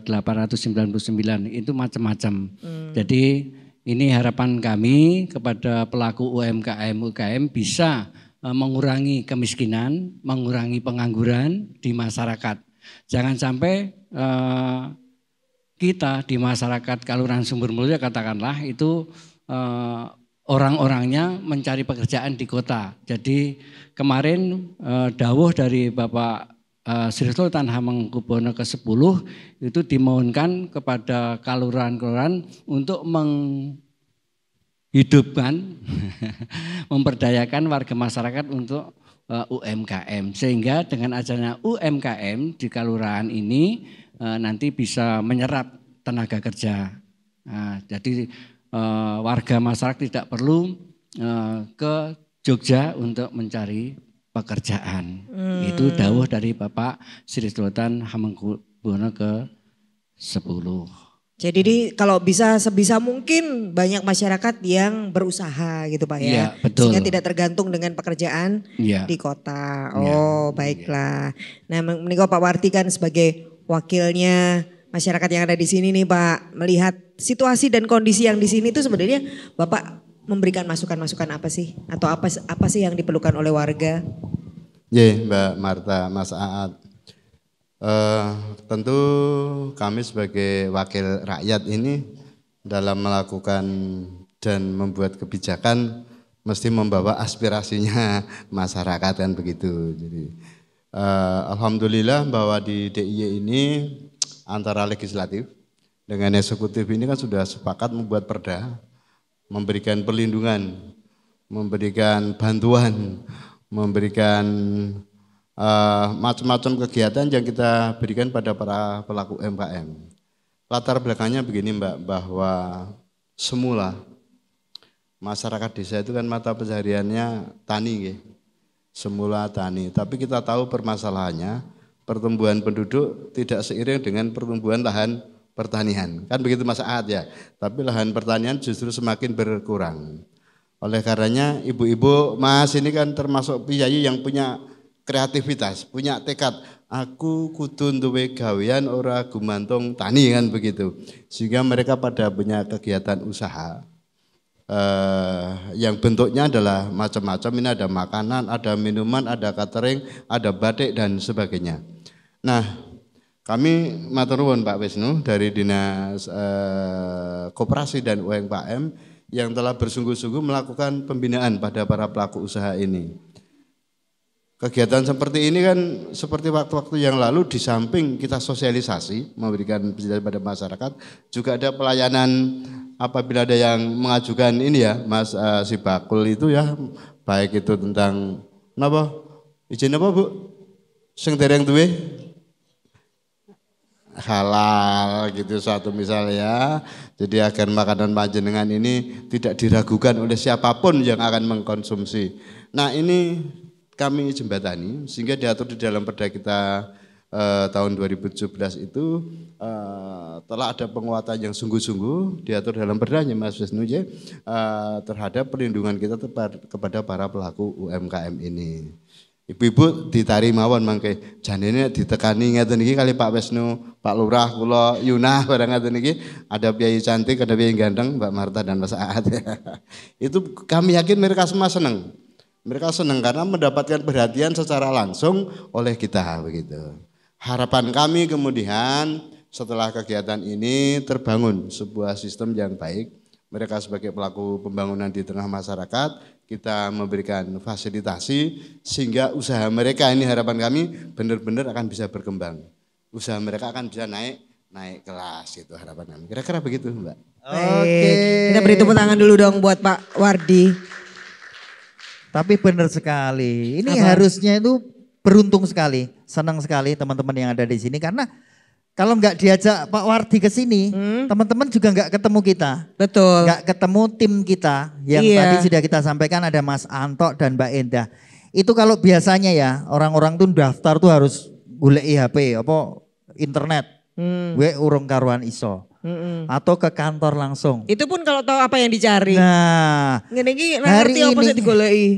899 itu macam-macam. Jadi ini harapan kami kepada pelaku UKM bisa mengurangi kemiskinan, mengurangi pengangguran di masyarakat. Jangan sampai kita di masyarakat Kelurahan Sumbermulyo katakanlah itu orang-orangnya mencari pekerjaan di kota. Jadi kemarin dawuh dari Bapak Sri Sultan Hamengkubuwono ke-10 itu dimohonkan kepada kelurahan-kelurahan untuk menghidupkan, memperdayakan warga masyarakat untuk UMKM. Sehingga dengan adanya UMKM di kelurahan ini nanti bisa menyerap tenaga kerja. Jadi warga masyarakat tidak perlu ke Jogja untuk mencari pekerjaan. Itu dawuh dari Bapak Sri Sultan Hamengkubuwono ke-10. Jadi kalau bisa sebisa mungkin banyak masyarakat yang berusaha gitu Pak ya. Iya, betul. Sehingga tidak tergantung dengan pekerjaan di kota. Oh baiklah. Nah menikah Pak Warti kan sebagai wakilnya masyarakat yang ada di sini nih Pak. Melihat situasi dan kondisi yang di sini itu sebenarnya Bapak memberikan masukan-masukan apa sih? Atau apa sih yang diperlukan oleh warga? Ya Mbak Marta, Mas Aad. Tentu kami sebagai wakil rakyat ini dalam melakukan dan membuat kebijakan mesti membawa aspirasinya masyarakat kan begitu. Jadi alhamdulillah bahwa di DIY ini antara legislatif dengan eksekutif ini kan sudah sepakat membuat perda, memberikan perlindungan, memberikan bantuan, memberikan macam-macam kegiatan yang kita berikan pada para pelaku UMKM. Latar belakangnya begini Mbak, bahwa semula masyarakat desa itu kan mata pencahariannya tani, semula tani. Tapi kita tahu permasalahannya, pertumbuhan penduduk tidak seiring dengan pertumbuhan lahan pertanian. Kan begitu Mas Aad ya. Tapi lahan pertanian justru semakin berkurang. Oleh karenanya ibu-ibu, Mas ini kan termasuk piyayi yang punya kreativitas, punya tekad. Aku kudu duwe gawean ora gumantung tani kan begitu. Sehingga mereka pada punya kegiatan usaha. Yang bentuknya adalah macam-macam, ini ada makanan, ada minuman, ada catering, ada batik dan sebagainya. Nah, kami matur nuwun Pak Wisnu dari Dinas Koperasi dan UMKM yang telah bersungguh-sungguh melakukan pembinaan pada para pelaku usaha ini. Kegiatan seperti ini kan seperti waktu-waktu yang lalu di samping kita sosialisasi, memberikan penjelasan pada masyarakat, juga ada pelayanan apabila ada yang mengajukan ini ya Mas Sibakul itu ya, baik itu tentang napa? Izin apa Bu? Sing dereng duwe halal gitu satu misalnya. Jadi agar makanan panjenengan ini tidak diragukan oleh siapapun yang akan mengkonsumsi. Nah, ini kami jembatani sehingga diatur di dalam perda kita tahun 2017 itu telah ada penguatan yang sungguh-sungguh diatur dalam perdanya Mas Wisnu terhadap perlindungan kita kepada para pelaku UMKM ini. Ibu-ibu ditari mawon mangke janene ditekani ngeten iki kali Pak Wisnu, Pak Lurah, kula Yunah barang ngeten iki, ada piyayi cantik, ada piyayi ganteng, Mbak Marta dan Mas Aad. Itu kami yakin mereka semua senang. Mereka senang karena mendapatkan perhatian secara langsung oleh kita begitu. Harapan kami kemudian setelah kegiatan ini terbangun sebuah sistem yang baik. Mereka sebagai pelaku pembangunan di tengah masyarakat, kita memberikan fasilitasi sehingga usaha mereka ini harapan kami benar-benar akan bisa berkembang. Usaha mereka akan bisa naik kelas itu harapan kami. Kira-kira begitu Mbak. Oke. Kita beri tepuk tangan dulu dong buat Pak Wardi. Tapi benar sekali, ini harusnya itu beruntung sekali, senang sekali teman-teman yang ada di sini karena kalau nggak diajak Pak Wardi ke sini, teman-teman juga nggak ketemu kita. Betul. Nggak ketemu tim kita yang tadi sudah kita sampaikan ada Mas Anto dan Mbak Endah. Itu kalau biasanya ya orang-orang tuh daftar tuh harus golek HP apa internet, gue urung karuan iso. Atau ke kantor langsung. Itu pun kalau tahu apa yang dicari. Nah,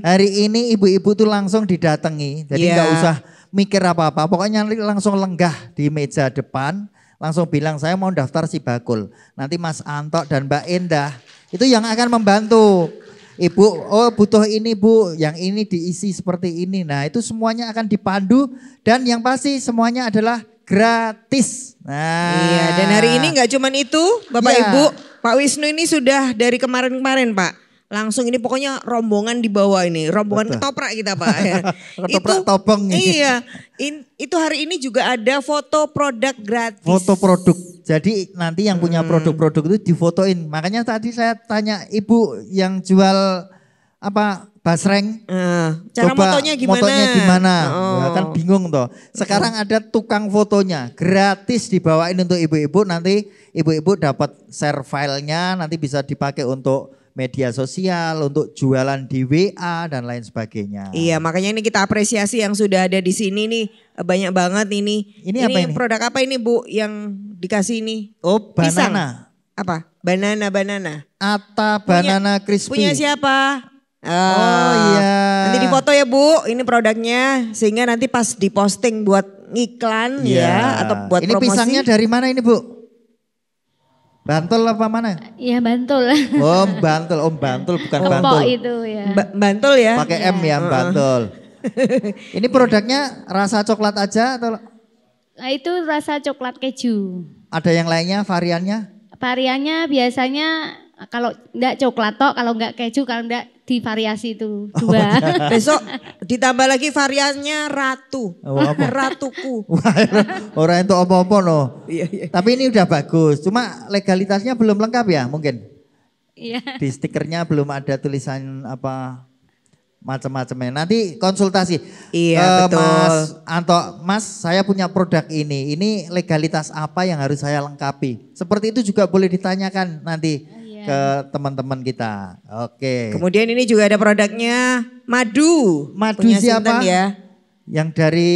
hari ini ibu-ibu tuh langsung didatangi. Jadi nggak usah mikir apa-apa. Pokoknya langsung lenggah di meja depan. Langsung bilang saya mau daftar Sibakul. Nanti Mas Anto dan Mbak Endah itu yang akan membantu. Ibu, oh butuh ini Bu, yang ini diisi seperti ini. Nah itu semuanya akan dipandu dan yang pasti semuanya adalah gratis. Nah, iya, dan hari ini nggak cuman itu, Bapak Ibu, Pak Wisnu ini sudah dari kemarin-kemarin Pak. Langsung ini pokoknya rombongan di bawah ini, rombongan ketoprak kita Pak. Ya. Ketoprak topeng. Iya, itu hari ini juga ada foto produk gratis. Foto produk, jadi nanti yang punya produk-produk itu difotoin. Makanya tadi saya tanya ibu yang jual apa basreng, cara motonya gimana? Nah, kan bingung toh. Sekarang ada tukang fotonya, gratis dibawain untuk ibu-ibu. Nanti ibu-ibu dapat share filenya, nanti bisa dipakai untuk media sosial, untuk jualan di WA dan lain sebagainya. Iya, makanya ini kita apresiasi yang sudah ada di sini nih, banyak banget ini. Ini apa ini? Produk apa ini Bu yang dikasih ini? Oh, banana. Pisang. Apa? Banana. Atta Banana Crispy. Punya siapa? Oh iya. Nanti difoto ya Bu, ini produknya sehingga nanti pas diposting buat iklan ya atau buat ini promosi. Ini pisangnya dari mana ini Bu? Bantul apa mana? Iya Bantul. Oh Bantul, Bantul bukan Bantul. Itu ya. Bantul ya? Pakai M ya Bantul. Ini produknya rasa coklat aja atau? Nah, itu rasa coklat keju. Ada yang lainnya variannya? Variannya biasanya kalau enggak coklat tok, kalau enggak keju, kalau enggak di variasi itu 2. Besok ditambah lagi variannya Ratu. Ratuku. Orang itu apa-apa no. Iya. Tapi ini udah bagus. Cuma legalitasnya belum lengkap ya mungkin. Iya. Di stikernya belum ada tulisan apa macam-macamnya. Nanti konsultasi. Iya betul. Mas Anto, Mas saya punya produk ini. Ini legalitas apa yang harus saya lengkapi? Seperti itu juga boleh ditanyakan nanti ke teman-teman kita. Oke. Kemudian ini juga ada produknya madu. Madu Punya siapa? Sinten ya. Yang dari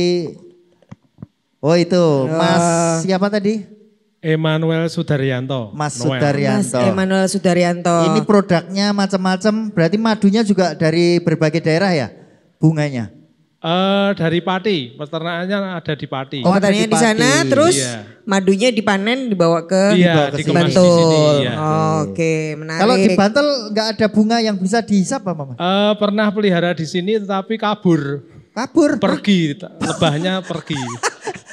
itu Mas siapa tadi? Emmanuel Sudaryanto. Mas Sudaryanto. Mas Emmanuel Sudaryanto. Ini produknya macam-macam. Berarti madunya juga dari berbagai daerah ya? Bunganya? Dari Pati, peternakannya ada di Pati. Oh, katanya di sana, terus madunya dipanen dibawa ke Bantul. Iya. Oke, menarik. Kalau di Bantul nggak ada bunga yang bisa dihisap apa Mama? Pernah pelihara di sini tetapi kabur. Kabur? Pergi, lebahnya pergi.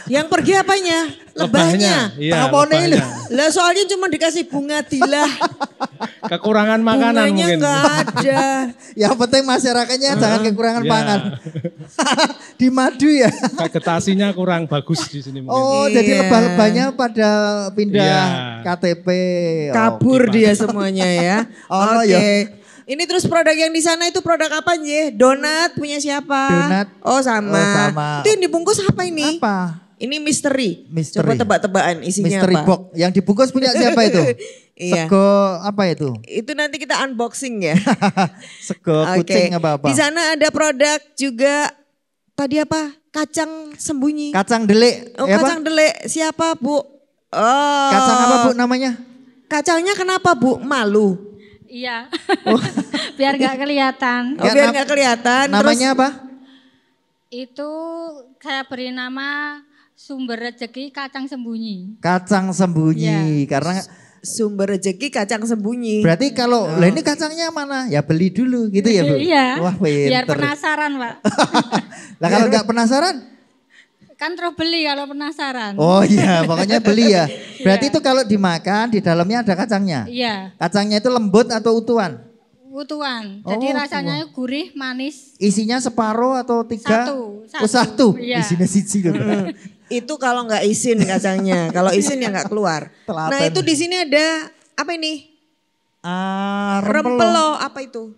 Yang pergi apanya? Lebahnya. Iya, Lah soalnya cuma dikasih bunga dilah. Kekurangan makanan bunganya mungkin. Bunganya nggak ada. Yang penting masyarakatnya jangan kekurangan pangan. Di madu ya. Vegetasinya kurang bagus di sini mungkin. Oh, jadi lebah-lebahnya pada pindah KTP. Kabur dia semuanya ya. Oke. Ini terus produk yang di sana itu produk apa Nje? Donat punya siapa? Donat. Oh sama. Itu yang dibungkus apa ini? Apa? Ini misteri. Coba tebak-tebakan isinya misteri apa? Box. Yang dibungkus punya siapa itu? Iya. Sego apa itu? Itu nanti kita unboxing ya. Sego kucing apa-apa. Di sana ada produk juga tadi apa? Kacang sembunyi. Kacang delik. Oh kacang delik. Siapa Bu? Oh. Kacang apa Bu namanya? Kacangnya kenapa Bu? Malu. Iya. Biar gak kelihatan. Oh, biar gak kelihatan. Namanya apa? Itu saya beri nama sumber rezeki kacang sembunyi. Kacang sembunyi karena sumber rezeki kacang sembunyi. Berarti kalau lah ini kacangnya mana? Ya beli dulu gitu ya Bu. Iya. Wah, biar penasaran Pak. Lah kalau nggak penasaran? Kan terus beli kalau penasaran. Oh iya, pokoknya beli ya. Berarti itu kalau dimakan di dalamnya ada kacangnya? Iya. Kacangnya itu lembut atau utuhan? Utuhan. Jadi rasanya gurih, manis. Isinya separuh atau 3? Satu. Oh 1? Iya. Isinya siji. Itu kalau nggak isin kacangnya. Kalau isin ya nggak keluar. Nah itu di sini ada apa ini? Rempelo. Apa itu?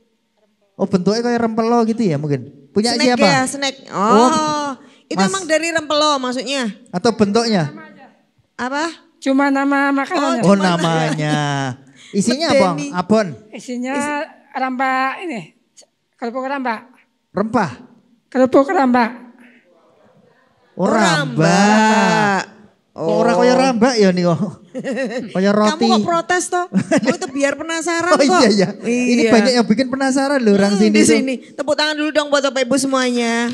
Oh bentuknya kayak rempelo gitu ya mungkin? Punya snack siapa? Ya, snack. Oh. Itu emang dari rempelo maksudnya? Atau bentuknya? Apa? Cuma nama makanannya. Oh namanya. Isinya apa? Abon? Isinya rambak ini. Kerupuk rambak. Rempah? Kerupuk rambak. Oh rambak. Oh. Orang kaya rambak ya nih kok. Kaya roti. Kamu kok protes toh? Oh itu biar penasaran kok. Oh iya. Ini banyak yang bikin penasaran loh orang sini. Di sini. Tepuk tangan dulu dong buat Bapak Ibu semuanya.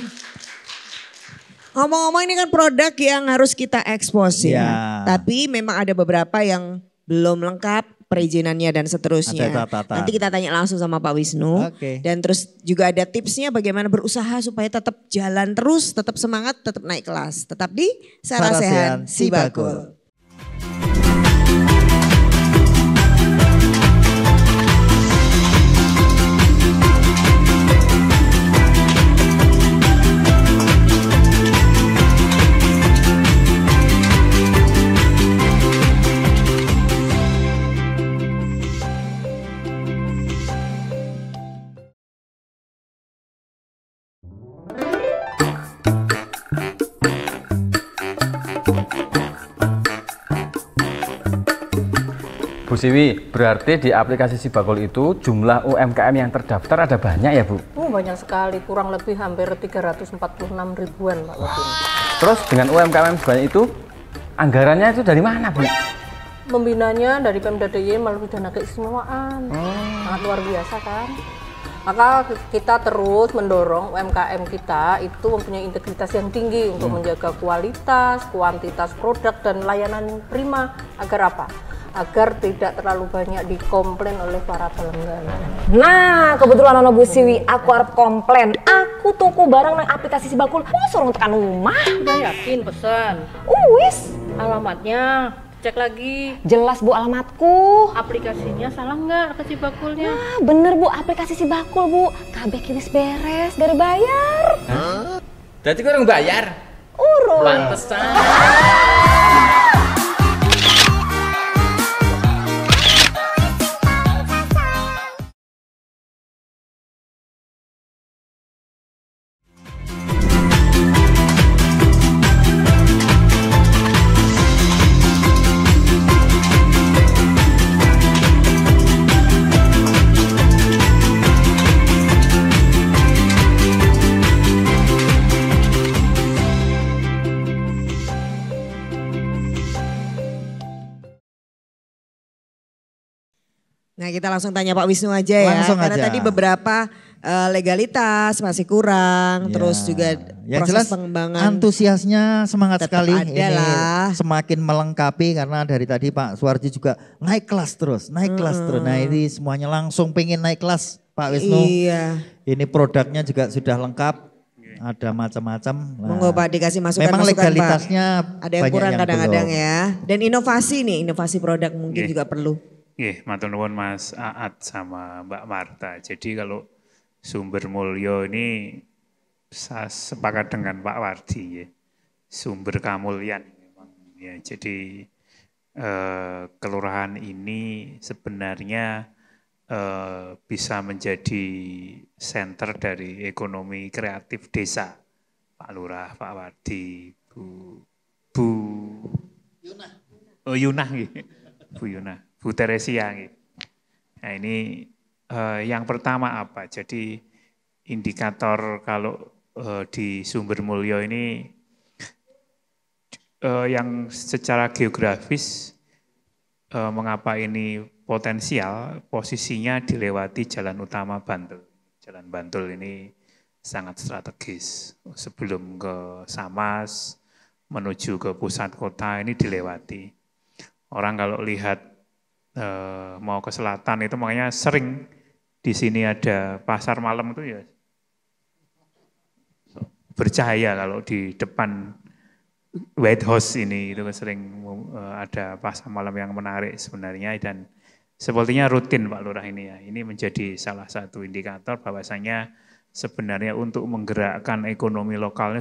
Ngomong-ngomong ini kan produk yang harus kita ekspos ya. Tapi memang ada beberapa yang belum lengkap perizinannya dan seterusnya. Nanti kita tanya langsung sama Pak Wisnu. Dan terus juga ada tipsnya bagaimana berusaha supaya tetap jalan terus, tetap semangat, tetap naik kelas. Tetap di Sarasehan Sibakul. Bu Siwi, berarti di aplikasi Sibakul itu jumlah UMKM yang terdaftar ada banyak ya Bu? Banyak sekali, kurang lebih hampir 346 ribuan Pak Wadin. Terus dengan UMKM sebanyak itu, anggarannya itu dari mana Bu? Pembinanya dari Pemda DIY melalui dana keistimewaan, sangat luar biasa kan? Maka kita terus mendorong UMKM kita itu mempunyai integritas yang tinggi untuk menjaga kualitas, kuantitas produk dan layanan yang prima agar apa? Agar tidak terlalu banyak dikomplain oleh para pelanggan. Nah, kebetulan ana Bu Siwi, aku arep komplain. Aku tuku barang nang aplikasi Sibakul, suruh tekan rumah. Udah yakin pesan? Wis. Alamatnya Cek lagi. Jelas Bu alamatku. Aplikasinya salah nggak ke si bakulnya? Nah, bener Bu, aplikasi si bakul Bu. KB kiris beres, gak bayar. Hah? Berarti gue orang bayar? Urus. Pantesan. Nah kita langsung tanya Pak Wisnu aja ya, Langsung karena aja. tadi beberapa legalitas masih kurang, terus juga Yang proses jelas pengembangan antusiasnya semangat tetap sekali. ada Ini lah. semakin melengkapi karena dari tadi Pak Suwardi juga naik kelas terus, naik kelas terus. Nah ini semuanya langsung pengen naik kelas Pak Wisnu. Iya. Ini produknya juga sudah lengkap, ada macam-macam. Nah, Monggo Pak dikasih masukan. memang legalitasnya Ada yang banyak kurang yang kadang-kadang belum. ya. Dan inovasi nih, inovasi produk mungkin juga perlu. Matur nuwun Mas Aat sama Mbak Marta. Jadi kalau sumber mulya ini saya sepakat dengan Pak Wardi ya. Sumber kamulyan memang ya. Jadi kelurahan ini sebenarnya bisa menjadi center dari ekonomi kreatif desa. Pak Lurah, Pak Wardi, Bu Yunah. Oh Yunah gitu. Bu Yunah, Bu Teresia gitu. Nah ini yang pertama apa? Jadi indikator kalau di sumber mulya ini yang secara geografis mengapa ini potensial, posisinya dilewati jalan utama Bantul. Jalan Bantul ini sangat strategis. Sebelum ke Samas, menuju ke pusat kota ini dilewati. Orang kalau lihat mau ke selatan itu makanya sering di sini ada pasar malam itu ya bercahaya kalau di depan White House ini itu sering ada pasar malam yang menarik sebenarnya dan sepertinya rutin Pak Lurah ini ya. Ini menjadi salah satu indikator bahwasanya sebenarnya untuk menggerakkan ekonomi lokalnya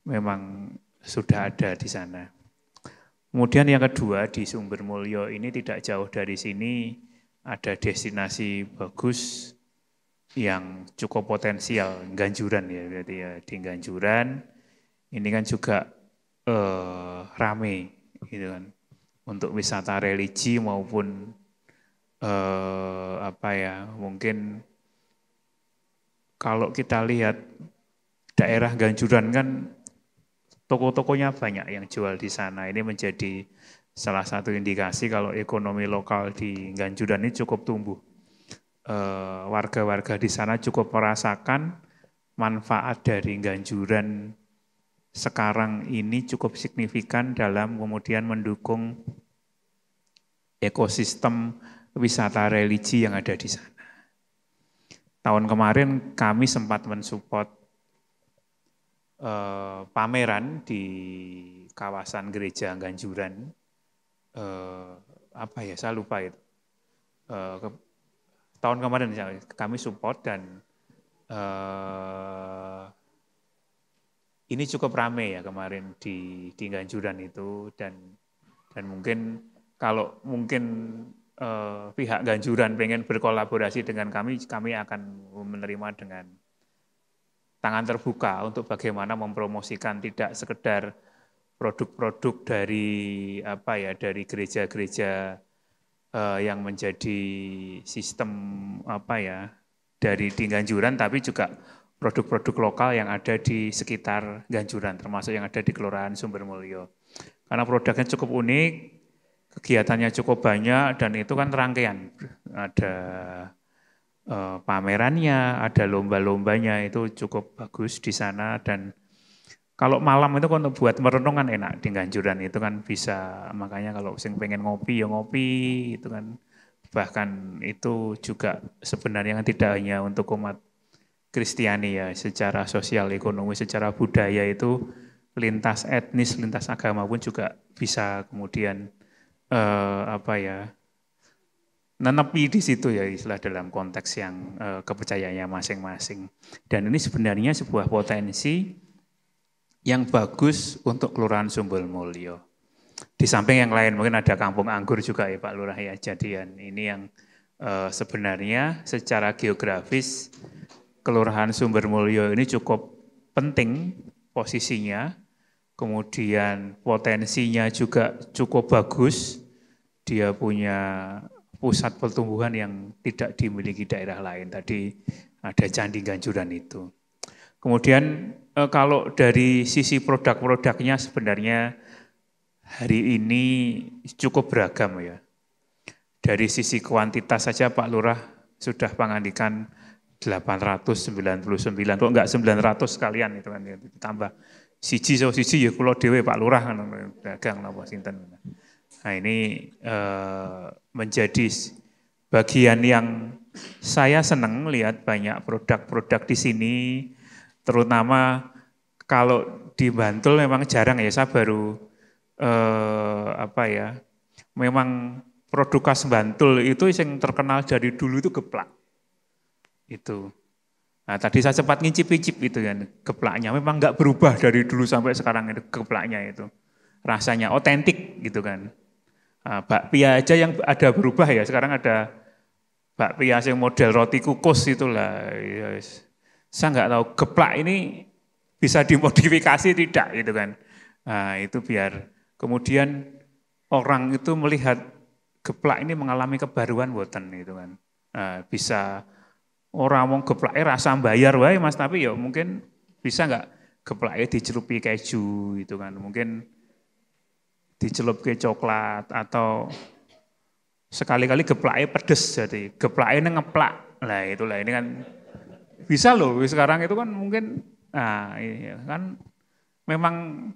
memang sudah ada di sana. Kemudian yang kedua di Sumber Mulyo ini tidak jauh dari sini ada destinasi bagus yang cukup potensial, Ganjuran ya berarti ya. Di Ganjuran ini kan juga rame gitu kan untuk wisata religi maupun mungkin kalau kita lihat daerah Ganjuran kan toko-tokonya banyak yang jual di sana. Ini menjadi salah satu indikasi kalau ekonomi lokal di Ganjuran ini cukup tumbuh. Warga-warga di sana cukup merasakan manfaat dari Ganjuran sekarang ini cukup signifikan dalam kemudian mendukung ekosistem wisata religi yang ada di sana. Tahun kemarin kami sempat mensupport pameran di kawasan gereja Ganjuran, saya lupa itu. Tahun kemarin kami support dan ini cukup ramai ya kemarin di Ganjuran itu dan mungkin kalau pihak Ganjuran pengen berkolaborasi dengan kami akan menerima dengan tangan terbuka untuk bagaimana mempromosikan tidak sekedar produk-produk dari dari gereja-gereja yang menjadi sistem dari di Ganjuran, tapi juga produk-produk lokal yang ada di sekitar Ganjuran, termasuk yang ada di Kelurahan Sumber Mulyo. Karena produknya cukup unik, kegiatannya cukup banyak, dan itu kan rangkaian. Ada pamerannya, ada lomba-lombanya, itu cukup bagus di sana. Dan kalau malam itu kan buat merenung kan enak di Ganjuran, itu kan bisa, makanya kalau sing pengen ngopi ya ngopi, itu kan. Bahkan itu juga sebenarnya tidak hanya untuk umat Kristiani ya, secara sosial, ekonomi, secara budaya itu lintas etnis, lintas agama pun juga bisa kemudian nenepi di situ ya istilah dalam konteks yang kepercayaannya masing-masing. Dan ini sebenarnya sebuah potensi yang bagus untuk Kelurahan Sumbermulyo. Di samping yang lain mungkin ada Kampung Anggur juga ya Pak Lurah ya, jadian ini yang sebenarnya secara geografis Kelurahan Sumbermulyo ini cukup penting posisinya, kemudian potensinya juga cukup bagus, dia punya pusat pertumbuhan yang tidak dimiliki daerah lain, tadi ada Candi Ganjuran itu. Kemudian kalau dari sisi produk-produknya sebenarnya hari ini cukup beragam ya. Dari sisi kuantitas saja Pak Lurah sudah pangandikan 899, kok enggak 900 sekalian itu kan, ditambah siji ya kula dhewe Pak Lurah kan dagang napa sinten. Nah ini menjadi bagian yang saya senang lihat banyak produk-produk di sini, terutama kalau di Bantul memang jarang ya, saya baru memang produk khas Bantul itu yang terkenal dari dulu itu geplak. Itu. Nah tadi saya sempat ngincip-incip itu kan, geplaknya memang enggak berubah dari dulu sampai sekarang itu geplaknya itu. Rasanya otentik gitu kan. Nah, bakpia aja yang ada berubah ya, sekarang ada bakpia yang model roti kukus itulah. Ya, saya enggak tahu geplak ini bisa dimodifikasi tidak gitu kan. Nah itu biar kemudian orang itu melihat geplak ini mengalami kebaruan boten gitu kan. Nah, bisa orang mau geplaknya rasa bayar wae Mas, tapi ya mungkin bisa enggak geplaknya dicelupi keju gitu kan, mungkin dicelup ke coklat atau sekali-kali geplaknya pedes, jadi geplaknya ngeplak. Nah itulah ini kan bisa loh sekarang itu kan mungkin, nah iya kan memang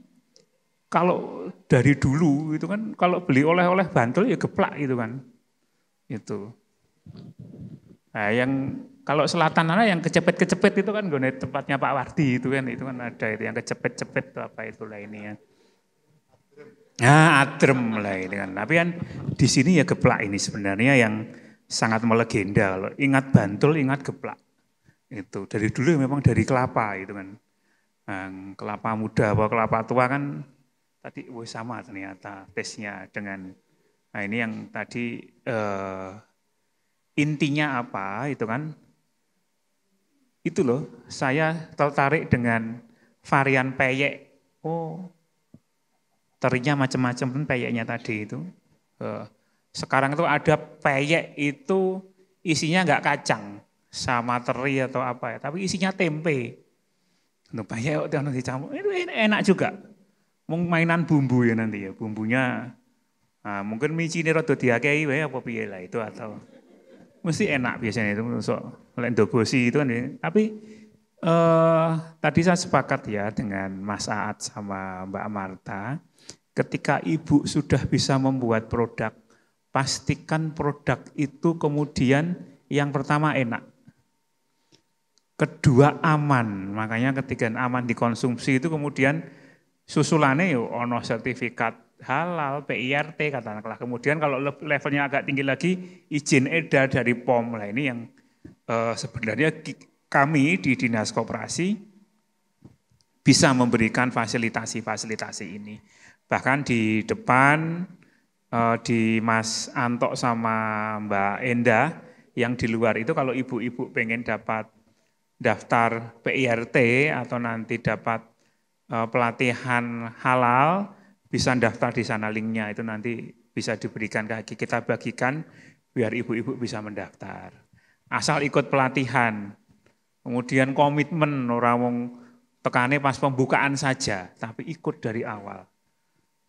kalau dari dulu itu kan kalau beli oleh-oleh Bantul ya geplak gitu kan. Itu. Nah yang kalau selatan mana yang kecepet-kecepet itu kan gone tempatnya Pak Wardi itu kan ada itu yang kecepet-cepet itu apa itulah ini ya. Nah, adrem lah ini kan. Tapi kan di sini ya geplak ini sebenarnya yang sangat melegenda. Kalau ingat Bantul, ingat geplak. Itu dari dulu memang dari kelapa itu kan. Nah, kelapa muda atau kelapa tua kan tadi sama ternyata tesnya dengan. Nah ini yang tadi intinya apa itu kan. Itu loh, saya tertarik dengan varian peyek. Oh, terinya macam-macam kan peyeknya tadi itu. Sekarang itu ada peyek itu isinya enggak kacang sama teri atau apa ya, tapi isinya tempe. Untuk peyek itu dicampur, itu enak juga. Mau mainan bumbu ya nanti ya, bumbunya. Nah, mungkin micine rada diakei wae apa piye lah itu atau mesti enak biasanya itu oleh ndobosi itu kan ya. Tapi tadi saya sepakat ya dengan Mas Aat sama Mbak Marta, ketika ibu sudah bisa membuat produk, pastikan produk itu kemudian yang pertama enak. Kedua aman, makanya ketika aman dikonsumsi itu kemudian susulannya yo ono sertifikat halal, PIRT katakanlah. Kemudian kalau levelnya agak tinggi lagi, izin edar dari POM. Nah ini yang sebenarnya kami di Dinas Koperasi bisa memberikan fasilitasi ini. Bahkan di depan di Mas Antok sama Mbak Endah yang di luar itu kalau ibu-ibu pengen dapat daftar PIRT atau nanti dapat pelatihan halal, bisa daftar di sana linknya itu nanti bisa diberikan kita bagikan biar ibu-ibu bisa mendaftar. Asal ikut pelatihan, kemudian komitmen orang mau tekane pas pembukaan saja, tapi ikut dari awal.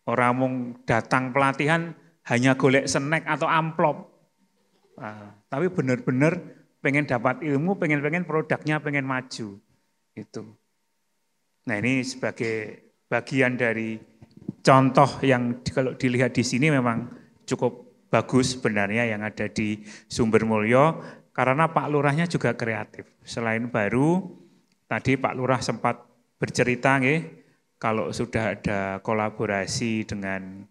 Orang mau datang pelatihan hanya golek snack atau amplop, tapi benar-benar pengen dapat ilmu, pengen produknya, pengen maju. Itu. Nah ini sebagai bagian dari contoh yang kalau dilihat di sini memang cukup bagus sebenarnya yang ada di Sumbermulyo karena Pak Lurahnya juga kreatif. Selain baru, tadi Pak Lurah sempat bercerita kalau sudah ada kolaborasi dengan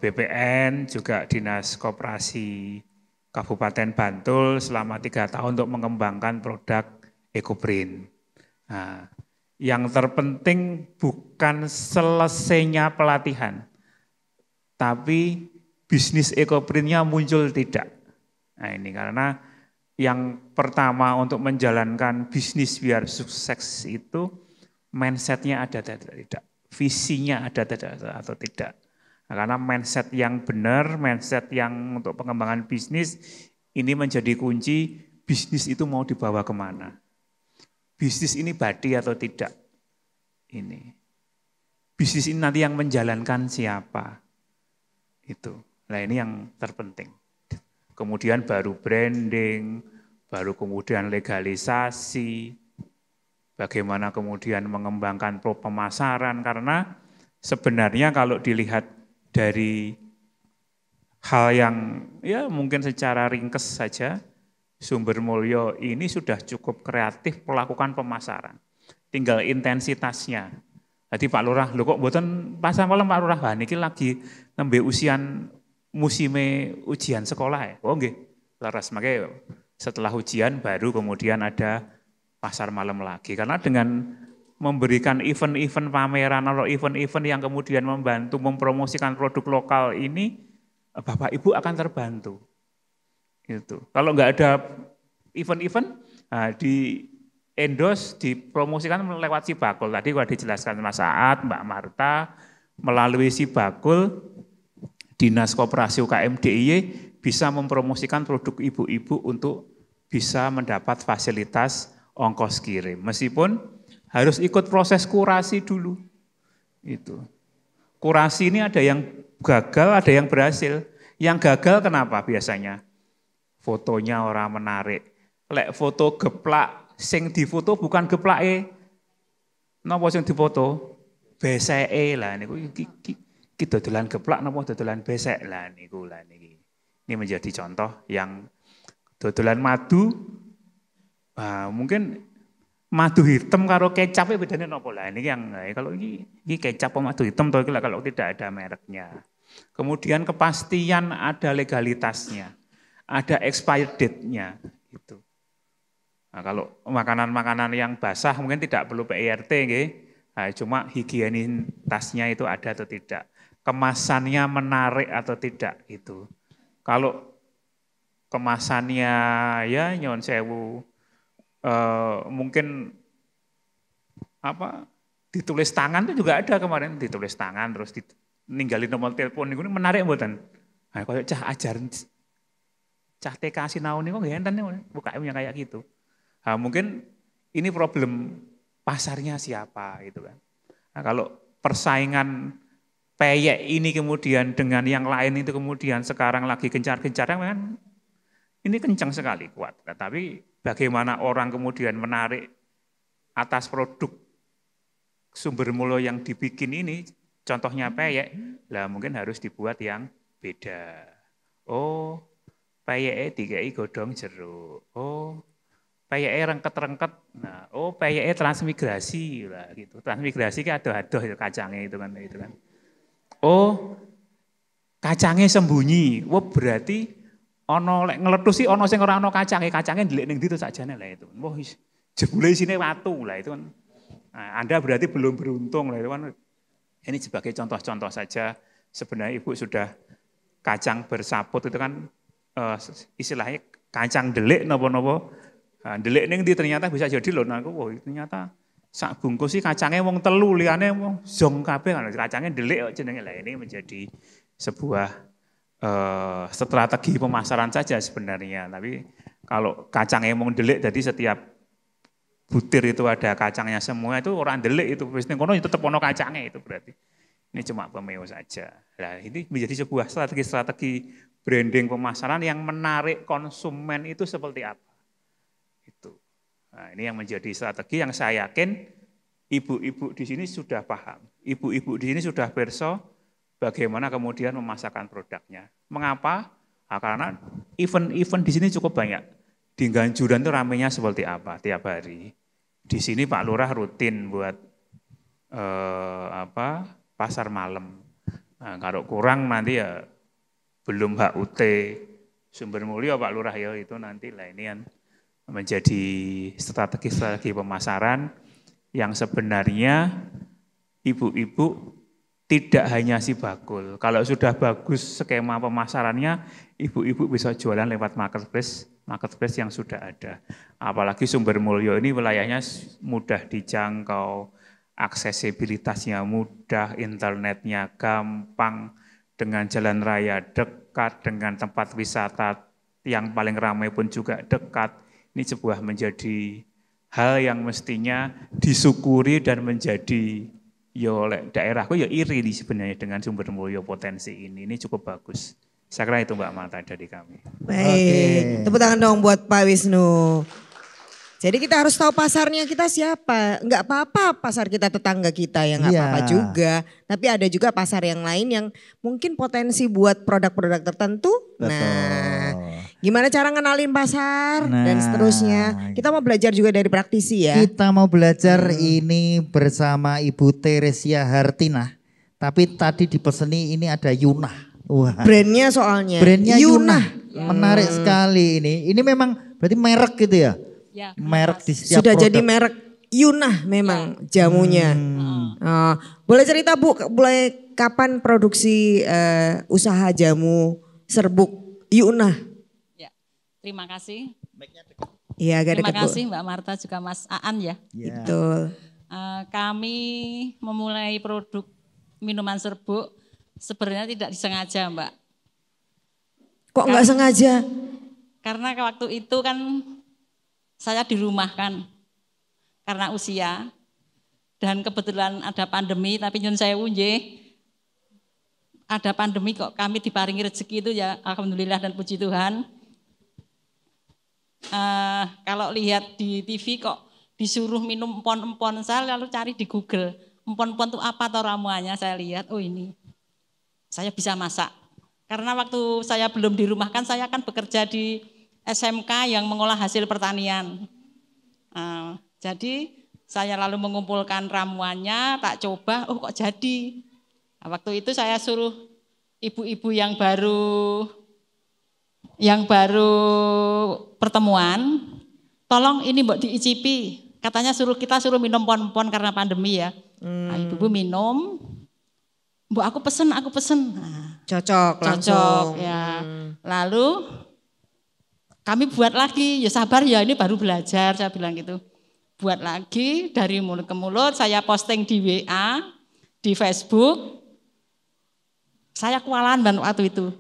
BPN, juga Dinas Koperasi Kabupaten Bantul selama 3 tahun untuk mengembangkan produk EcoPrint. Nah, yang terpenting bukan selesainya pelatihan, tapi bisnis EcoPrint-nya muncul tidak. Nah ini karena yang pertama untuk menjalankan bisnis biar sukses itu mindset-nya ada atau tidak, visinya ada atau tidak. Nah, karena mindset yang benar, mindset yang untuk pengembangan bisnis ini menjadi kunci bisnis itu mau dibawa kemana. Bisnis ini badi atau tidak. Ini. Bisnis ini nanti yang menjalankan siapa. Itu. Nah ini yang terpenting. Kemudian baru branding, baru kemudian legalisasi, bagaimana kemudian mengembangkan pemasaran. Karena sebenarnya kalau dilihat dari hal yang ya mungkin secara ringkes saja, Sumber Mulyo ini sudah cukup kreatif melakukan pemasaran. Tinggal intensitasnya. Jadi Pak Lurah, lho kok mboten pasar malam Pak Lurah, wah niki lagi nembe usian musime ujian sekolah ya. Oh nggih, leres makanya setelah ujian baru kemudian ada pasar malam lagi. Karena dengan memberikan event-event pameran atau event-event yang kemudian membantu mempromosikan produk lokal ini, Bapak Ibu akan terbantu. Itu. Kalau nggak ada event-event, nah di endorse, dipromosikan lewat Sibakul. Tadi sudah dijelaskan Mas Saat, Mbak Marta, melalui Sibakul, Dinas Koperasi UKM DIY bisa mempromosikan produk ibu-ibu untuk bisa mendapat fasilitas ongkos kirim. Meskipun harus ikut proses kurasi dulu. Itu. Kurasi ini ada yang gagal, ada yang berhasil. Yang gagal kenapa biasanya? Fotonya orang menarik. Lek foto geplak, sing difoto bukan geplake. Napa sing difoto? Beseke lah niku iki dodolan geplak napa dodolan besek lah niku lah niki. Ini menjadi contoh yang dodolan madu. Mungkin madu hitam karo kecap bedanya napa lah niki yang kalau iki kecap atau madu hitam to kalau tidak ada mereknya. Kemudian kepastian ada legalitasnya. Ada expired date-nya gitu. Nah, kalau makanan-makanan yang basah mungkin tidak perlu PIRT nggih. Nah, cuma higienitasnya itu ada atau tidak. Kemasannya menarik atau tidak itu. Kalau kemasannya ya nyon sewu mungkin apa ditulis tangan itu juga ada kemarin, ditulis tangan terus ninggalin nomor telepon ini menarik mboten. Nah, kalau cah ajaran cah TK sinau niku nggih enten UKM yang kayak gitu. Nah, mungkin ini problem pasarnya siapa gitu kan. Nah, kalau persaingan peyek ini kemudian dengan yang lain itu kemudian sekarang lagi gencar-gencarnya kan ini kencang sekali kuat. Nah, tapi bagaimana orang kemudian menarik atas produk Sumber Mulyo yang dibikin ini, contohnya peyek, lah mungkin harus dibuat yang beda. Oh, peyeke dikei godhong jeruk. Oh, peyeke rengket-rengket. Nah, oh peyeke transmigrasi lah gitu. Transmigrasi ki adoh-adoh itu kacangnya itu kan. Oh, kacangnya sembunyi. Wah, berarti ono lek ngeletus sih ono sing ora ono kacangnya ndelik ning ndi to sakjane lah itu. Wah, jebule isine watu lah itu kan. Nah, Anda berarti belum beruntung lah itu kan. Ini sebagai contoh-contoh saja. Sebenarnya Ibu sudah kacang bersaput itu kan istilahnya kacang delik nopo-nopo. Nah, delik ning ndi ternyata bisa jadi lho. Nah, aku ternyata sak bungkus sih kacangnya wong telu liyane wong zong kabeh kan kacangnya delik kok jenenge. Lah ini menjadi sebuah strategi pemasaran saja sebenarnya. Tapi kalau kacangnya wong delik jadi setiap butir itu ada kacangnya semua itu orang delik itu wis ning kono tetep ono kacangnya itu berarti. Ini cuma pemeo saja. Nah, ini menjadi sebuah strategi branding pemasaran yang menarik konsumen itu seperti apa. Itu. Nah, ini yang menjadi strategi yang saya yakin ibu-ibu di sini sudah paham. Ibu-ibu di sini sudah perso bagaimana kemudian memasarkan produknya. Mengapa? Nah, karena event-event di sini cukup banyak. Di Ganjuran itu ramenya seperti apa tiap hari. Di sini Pak Lurah rutin buat pasar malam. Nah, kalau kurang nanti ya belum HUT Sumber Mulyo Pak Lurah ya itu nanti lah ini kan menjadi strategi pemasaran yang sebenarnya ibu-ibu tidak hanya si bakul. Kalau sudah bagus skema pemasarannya, ibu-ibu bisa jualan lewat marketplace yang sudah ada. Apalagi Sumber Mulyo ini wilayahnya mudah dijangkau, aksesibilitasnya mudah, internetnya gampang, dengan jalan raya dekat, dengan tempat wisata yang paling ramai pun juga dekat. Ini sebuah menjadi hal yang mestinya disyukuri dan menjadi oleh daerahku ya iri sebenarnya dengan Sumber Mulyo potensi ini cukup bagus. Saya kira itu Mbak Marta dari kami. Baik, tepuk tangan dong buat Pak Wisnu. Jadi kita harus tahu pasarnya kita siapa. Enggak apa-apa pasar kita tetangga kita yang enggak apa-apa juga. Tapi ada juga pasar yang lain yang mungkin potensi buat produk-produk tertentu. Betul. Nah, gimana cara ngenalin pasar dan seterusnya. Kita mau belajar juga dari praktisi ya. Kita mau belajar ini bersama Ibu Teresia Hartina. Tapi tadi dipeseni ini ada Yunah. Wah. Brandnya soalnya. Brandnya Yunah. Menarik sekali ini. Ini memang berarti merek gitu ya? Ya, merek di setiap sudah produk. jadi merek Yunah memang jamunya. Boleh cerita Bu, mulai kapan produksi usaha jamu serbuk Yunah? Ya, terima kasih. Iya, agak terima dekat, kasih Mbak Marta juga Mas Aan ya. Betul. Kami memulai produk minuman serbuk sebenarnya tidak disengaja Mbak. Kok nggak sengaja? Karena waktu itu kan saya dirumahkan karena usia dan kebetulan ada pandemi, tapi nyun sewu nggih, ada pandemi kok kami diparingi rezeki itu ya alhamdulillah dan puji Tuhan. Kalau lihat di TV kok disuruh minum empon-empon, saya lalu cari di Google, empon-empon itu apa atau ramuannya, saya lihat, oh ini saya bisa masak. Karena waktu saya belum dirumahkan, saya kan bekerja di SMK yang mengolah hasil pertanian. Jadi saya lalu mengumpulkan ramuannya, tak coba, oh kok jadi. Nah, waktu itu saya suruh ibu-ibu yang baru pertemuan, tolong ini mbok diicipi. Katanya kita suruh minum pon-pon karena pandemi ya. Nah, ibu-ibu minum, mbok aku pesen. Nah, cocok langsung. Ya. Lalu kami buat lagi, ya sabar ya ini baru belajar, saya bilang gitu. Buat lagi dari mulut ke mulut, saya posting di WA, di Facebook. Saya kewalahan waktu itu.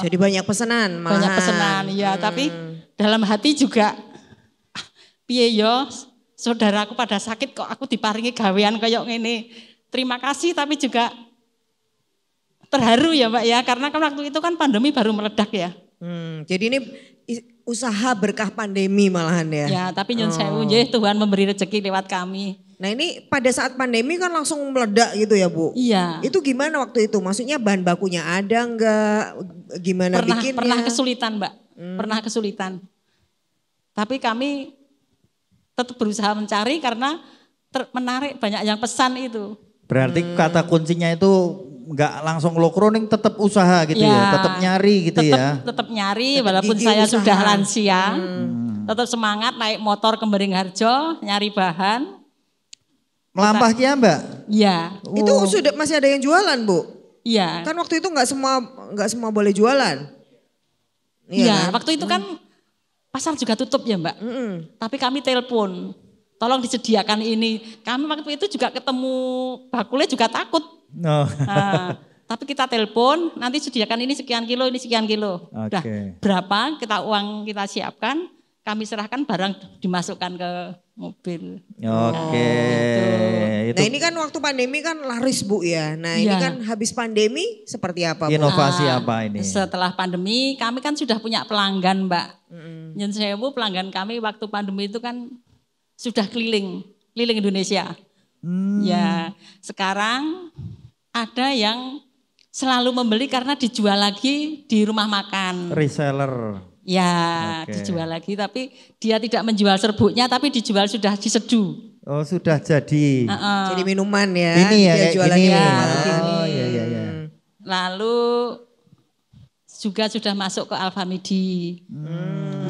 Jadi banyak pesanan malahan. Banyak pesanan, ya tapi dalam hati juga, piye yo, saudaraku pada sakit kok aku diparingi gawean kayak gini. Terima kasih tapi juga terharu ya Mbak ya, karena kan waktu itu kan pandemi baru meledak ya. Jadi ini usaha berkah pandemi malahan ya. Ya, tapi nyun sewu nggih, Tuhan memberi rezeki lewat kami. Nah ini pada saat pandemi kan langsung meledak gitu ya Bu? Iya. Itu gimana waktu itu? Maksudnya bahan bakunya ada enggak? Gimana bikinnya? Pernah kesulitan Mbak, pernah kesulitan. Tapi kami tetap berusaha mencari karena menarik banyak yang pesan itu. Berarti kata kuncinya itu enggak langsung lokroning, tetap usaha gitu ya, tetap nyari gitu ya. Tetap nyari walaupun saya sudah lansia, tetap semangat naik motor ke Beringharjo, nyari bahan. Melampah ya Mbak? Iya. Itu sudah masih ada yang jualan Bu? Iya. Kan waktu itu enggak semua boleh jualan. Iya, kan? Waktu itu kan pasar juga tutup ya Mbak. Tapi kami telepon, tolong disediakan ini. Kami waktu itu juga ketemu bakulnya juga takut. Nah, tapi kita telepon, nanti sediakan ini sekian kilo, ini sekian kilo. Udah berapa uang kita siapkan, kami serahkan, barang dimasukkan ke mobil. Gitu. Nah ini kan waktu pandemi kan laris Bu ya. Nah ini kan habis pandemi seperti apa Bu? Inovasi apa ini? Setelah pandemi kami kan sudah punya pelanggan Mbak. Nyun sewu, pelanggan kami waktu pandemi itu kan sudah keliling Indonesia. Ya sekarang ada yang selalu membeli karena dijual lagi di rumah makan. Reseller. Ya dijual lagi, tapi dia tidak menjual serbuknya tapi dijual sudah diseduh. Oh sudah jadi. Jadi minuman ya. Ini ya dia kayak jualannya gini. minuman begini. Oh iya. Lalu juga sudah masuk ke Alfamidi.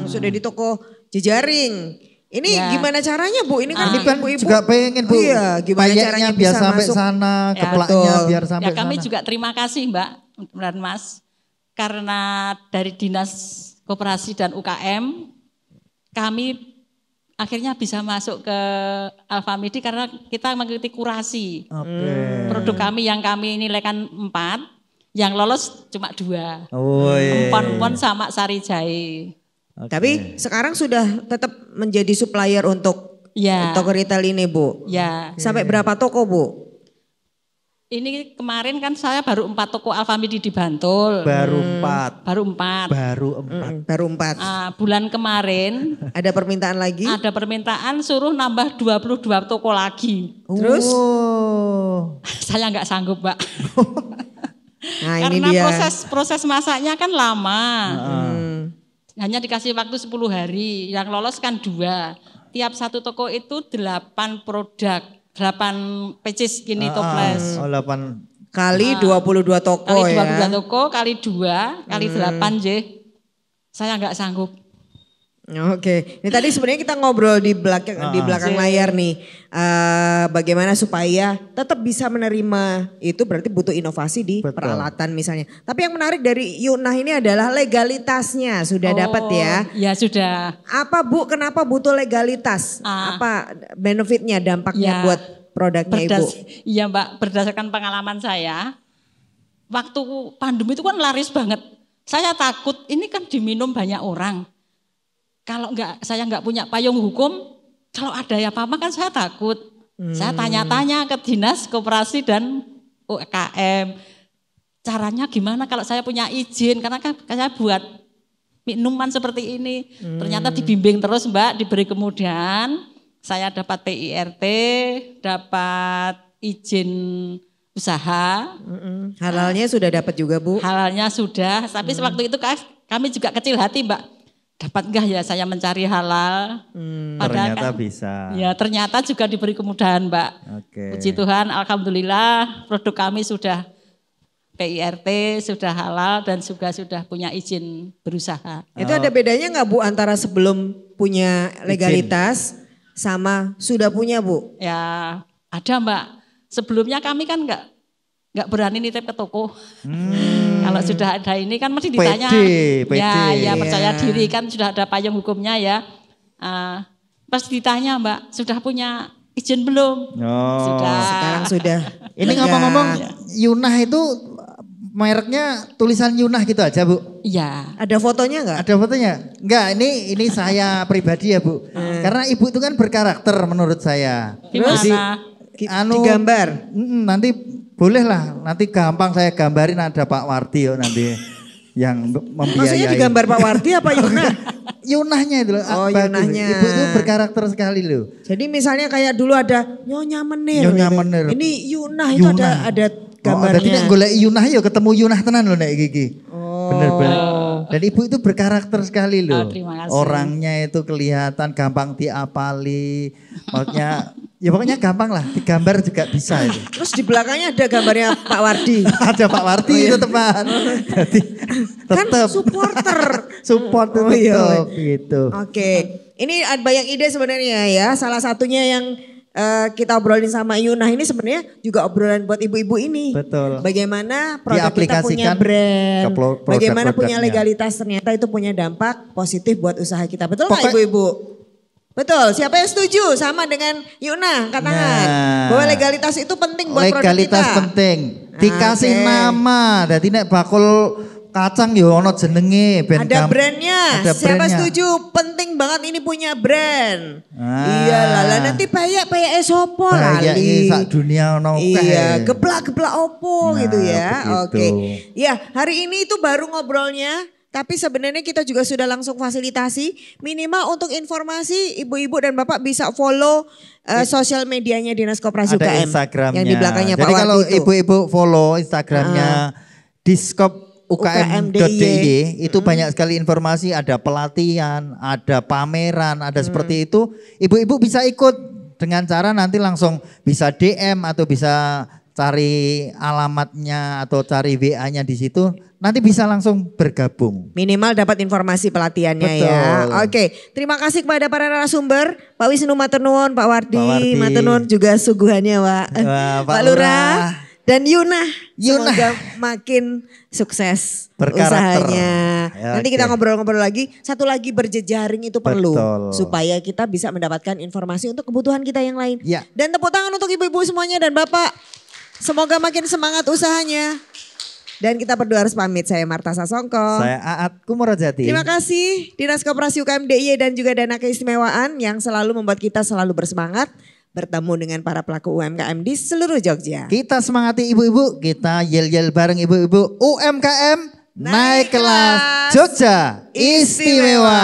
Sudah di toko jejaring. Ini Ya. gimana caranya Bu? Ini kan Ini kan ibu-ibu juga pengen Bu. Iya, gimana Payeknya caranya biar bisa sampai masuk? sana, Ya, keplaknya betul. biar sampai Ya kami sana. juga terima kasih Mbak dan Mas. Karena dari Dinas Koperasi dan UKM kami akhirnya bisa masuk ke Alfamidi karena kita mengikuti kurasi. Produk kami yang kami nilaikan 4, yang lolos cuma 2. Oh iya. Empon-empon sama sari jahe. Tapi sekarang sudah tetap menjadi supplier untuk Ya. toko retail ini Bu. Ya. Sampai berapa toko Bu? Ini kemarin kan saya baru 4 toko Alfamidi di Bantul. Baru 4. Baru 4. Bulan kemarin ada permintaan lagi? Ada permintaan suruh nambah 22 toko lagi. Terus? Saya nggak sanggup, Mbak. Nah, ini Karena dia. proses masaknya kan lama. Hanya dikasih waktu 10 hari, yang lolos kan 2. Tiap satu toko itu 8 produk, 8 pieces gini toples. Oh 8 kali 22 toko Kali 22 ya. toko, kali 2, kali 8 saya nggak sanggup. Oke, ini tadi sebenarnya kita ngobrol di belakang layar nih, bagaimana supaya tetap bisa menerima itu berarti butuh inovasi di peralatan misalnya. Tapi yang menarik dari Yunah ini adalah legalitasnya sudah dapat ya. Ya sudah. Apa Bu? Kenapa butuh legalitas? Apa benefitnya, dampaknya buat produknya Ibu? Iya Mbak, berdasarkan pengalaman saya, waktu pandemi itu kan laris banget. Saya takut ini kan diminum banyak orang. Kalau saya nggak punya payung hukum, kalau ada apa-apa kan saya takut. Saya tanya-tanya ke Dinas Koperasi dan UKM. Caranya gimana kalau saya punya izin, karena kan saya buat minuman seperti ini. Ternyata dibimbing terus Mbak, diberi kemudahan. Saya dapat PIRT, dapat izin usaha. Halalnya sudah dapat juga Bu? Halalnya sudah, tapi waktu itu kami juga kecil hati Mbak. Dapat enggak ya saya mencari halal? Ternyata bisa. Ya ternyata juga diberi kemudahan Mbak. Puji Tuhan, alhamdulillah produk kami sudah PIRT, sudah halal dan juga sudah punya izin berusaha. Itu ada bedanya nggak Bu antara sebelum punya legalitas sama sudah punya Bu? Ya ada Mbak. Sebelumnya kami kan nggak berani nitip ke toko. Kalau sudah ada ini kan mesti ditanya. PD. Ya percaya diri kan sudah ada payung hukumnya ya. Pasti ditanya Mbak, sudah punya izin belum? Sudah. Sekarang sudah. Ini ngomong-ngomong Yunah itu mereknya tulisan Yunah gitu aja Bu? Iya. Ada fotonya nggak? Ada fotonya? Enggak, ini saya pribadi ya Bu. Karena Ibu itu kan berkarakter menurut saya. Gimana? Digambar? Nanti boleh lah, nanti gampang saya gambarin ada Pak Warti nanti yang membiayai. Maksudnya digambar Pak Warti apa Yunah? Yunahnya itu loh. Oh Yunahnya. Ibu itu berkarakter sekali loh. Jadi misalnya kayak dulu ada Nyonya Menir. Nyonya Menir. Ini Yunah itu ada gambarnya. Jadi nek golek Yunah ya ketemu Yunah tenan loh nek iki. Bener-bener. Dan Ibu itu berkarakter sekali loh. Terima kasih. Orangnya itu kelihatan gampang diapali. Maksudnya ya pokoknya gampang lah, digambar juga bisa itu. Terus di belakangnya ada gambarnya Pak Wardi. Ada Pak Wardi itu teman. Jadi Kan tetap supporter. support tetap gitu. Oke, ini ada banyak ide sebenarnya ya. Salah satunya yang kita obrolin sama Yunah ini sebenarnya juga obrolan buat ibu-ibu ini. Betul. Bagaimana produk kita punya Diaplikasikan brand, ke bagaimana punya produk-produknya. legalitas ternyata itu punya dampak positif buat usaha kita. Betul nggak ibu-ibu? Betul. Siapa yang setuju sama dengan Yunah? Angkat tangan. Bahwa legalitas itu penting buat produk kita. Legalitas penting. Dikasih nama. Jadi nek bakul kacang ya ono jenenge. Ada brandnya. Ada Siapa brandnya. setuju? Penting banget ini punya brand. Ah. Iya lah, nanti payak sopo Kayak lali. sak dunia ono Iya, geplak opo gitu ya. begitu. Oke. Ya, hari ini itu baru ngobrolnya. Tapi sebenarnya kita juga sudah langsung fasilitasi. Minimal untuk informasi ibu-ibu dan bapak bisa follow sosial medianya Dinas Koperasi Ada UKM. Instagramnya. Yang di belakangnya Pak Jadi kalau Warti itu. ibu-ibu follow Instagramnya diskop.ukm.dy itu banyak sekali informasi, ada pelatihan, ada pameran, ada seperti itu. Ibu-ibu bisa ikut dengan cara nanti langsung bisa DM atau bisa cari alamatnya atau cari WA-nya di situ, nanti bisa langsung bergabung. Minimal dapat informasi pelatihannya. Betul. Ya. Oke, terima kasih kepada para narasumber, Pak Wisnu matur nuwun, Pak Wardi matur nuwun, juga suguhannya Pak Lurah. Dan Yuna, semoga makin sukses usahanya. Ya, nanti kita ngobrol-ngobrol lagi. Satu lagi, berjejaring itu perlu. Supaya kita bisa mendapatkan informasi untuk kebutuhan kita yang lain. Ya. Dan tepuk tangan untuk ibu-ibu semuanya dan bapak. Semoga makin semangat usahanya. Dan kita berdua harus pamit. Saya Marta Sasongko. Saya Aat Kumorojati. Terima kasih Dinas Koperasi UKM DIY dan juga Dana Keistimewaan yang selalu membuat kita selalu bersemangat bertemu dengan para pelaku UMKM di seluruh Jogja. Kita semangati ibu-ibu, kita yel-yel bareng ibu-ibu UMKM naik kelas Jogja Istimewa.